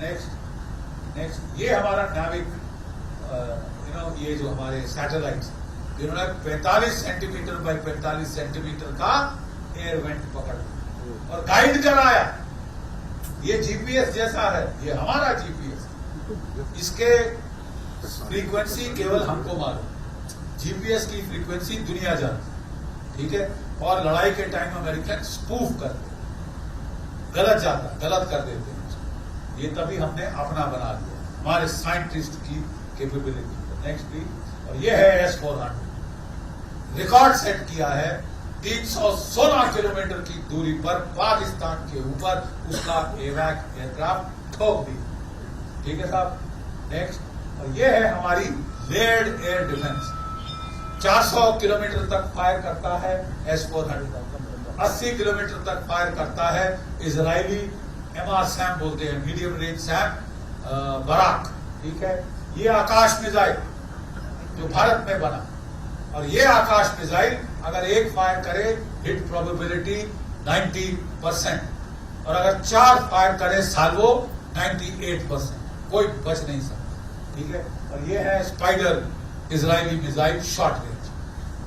नेक्स्ट ये हमारा नाविक, ये जो हमारे सैटेलाइट्स, जिन्होंने 45 सेंटीमीटर बाय 45 सेंटीमीटर का एयर वेंट पकड़ और गाइड कराया। ये जीपीएस जैसा है, ये हमारा जीपीएस। इसके फ्रीक्वेंसी केवल हमको मालूम, जीपीएस की फ्रीक्वेंसी दुनिया जानती, ठीक है। और लड़ाई के टाइम अमेरिकन स्पूफ करते, गलत कर देते हैं। ये तभी हमने अपना बना दिया, हमारे साइंटिस्ट की कैपेबिलिटी। Next please. और ये है S-400, रिकॉर्ड सेट किया है 316 किलोमीटर की दूरी पर पाकिस्तान के ऊपर उसका एवैक एयरक्राफ्ट ठोक दी। ठीक है साहब। नेक्स्ट। और ये है हमारी लेयर्ड एयर डिफेंस। 400 किलोमीटर तक फायर करता है S-400, 80 किलोमीटर तक फायर करता है इजरायली MR सैम बोलते हैं, मीडियम रेंज सैम बराक। ठीक है। ये आकाश मिसाइल जो भारत में बना, और ये आकाश मिसाइल अगर एक फायर करे हिट प्रोबेबिलिटी 90%, और अगर 4 फायर करे साल्वो 98%, कोई बच नहीं सकता। ठीक है। और ये है spider Israeli missile short range,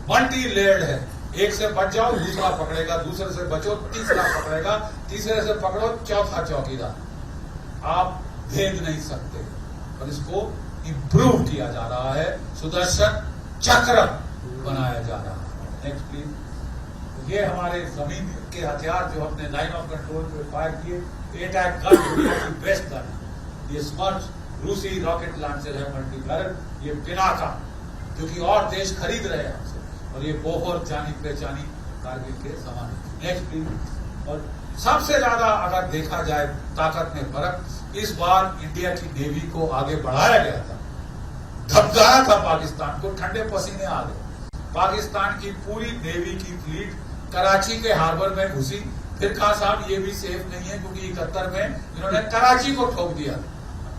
multi layered है। एक से बच जाओ दूसरा पकड़ेगा, दूसरे से बचो तीसरा पकड़ेगा, तीसरे से पकड़ो चौथा चौकीदार। आप भेद नहीं सकते। और इसको इंप्रूव किया जा रहा है, सुदर्शन चक्र बनाया जा रहा है। Next please. ये हमारे जमीन के हथियार जो अपने लाइन ऑफ कंट्रोल पे फायर किए, एटैक गन, दुनिया की बेस्ट गन। ये स्मर्च रूसी रॉकेट लॉन्चर है मल्टी बैरल, ये पिनाका जो कि और देश खरीद रहे हैं हमसे, और ये बोफोर जानी पहचानी कारगिल के समान। Next please. और सबसे ज्यादा अगर देखा जाए ताकत में फर्क, इस बार इंडिया की नेवी को आगे बढ़ाया गया था, धमकाया था पाकिस्तान को, ठंडे पसीने आ गए। पाकिस्तान की पूरी नेवी की फ्लीट कराची के हार्बर में घुसी, फिर कहा साहब ये भी सेफ नहीं है, क्योंकि 71 में इन्होंने कराची को ठोक दिया,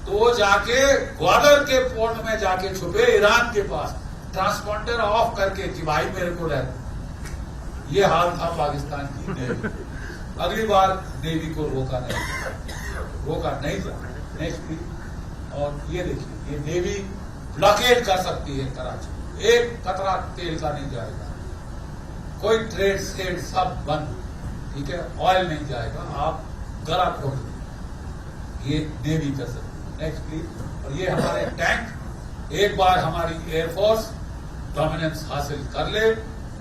तो वो जाके ग्वादर के पोर्ट में जाके छुपे ईरान के पास, ट्रांसपॉन्डर ऑफ करके कि भाई मेरे को रहते। ये हाल था पाकिस्तान की नेवी। अगली बार नेवी को रोका नहीं था। Next please. और ये देखिए, ये नेवी ब्लॉकेड कर सकती है कराची, एक कतरा तेल का नहीं जाएगा, कोई ट्रेड सेड सब बंद। ठीक है। ऑयल नहीं जाएगा, आप गला खोल दें, ये नेवी कर सकती है। Next please. और ये हमारे टैंक, एक बार हमारी एयरफोर्स डोमिनेंस हासिल कर ले,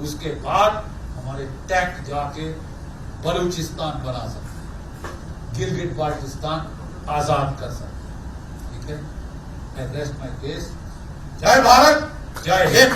उसके बाद हमारे टैंक जाके बलूचिस्तान बना सकते, गिलगिट बाल्टिस्तान आजाद कर सकते। ठीक है। आई रेस्ट माई केस। जय भारत, जय हिंद।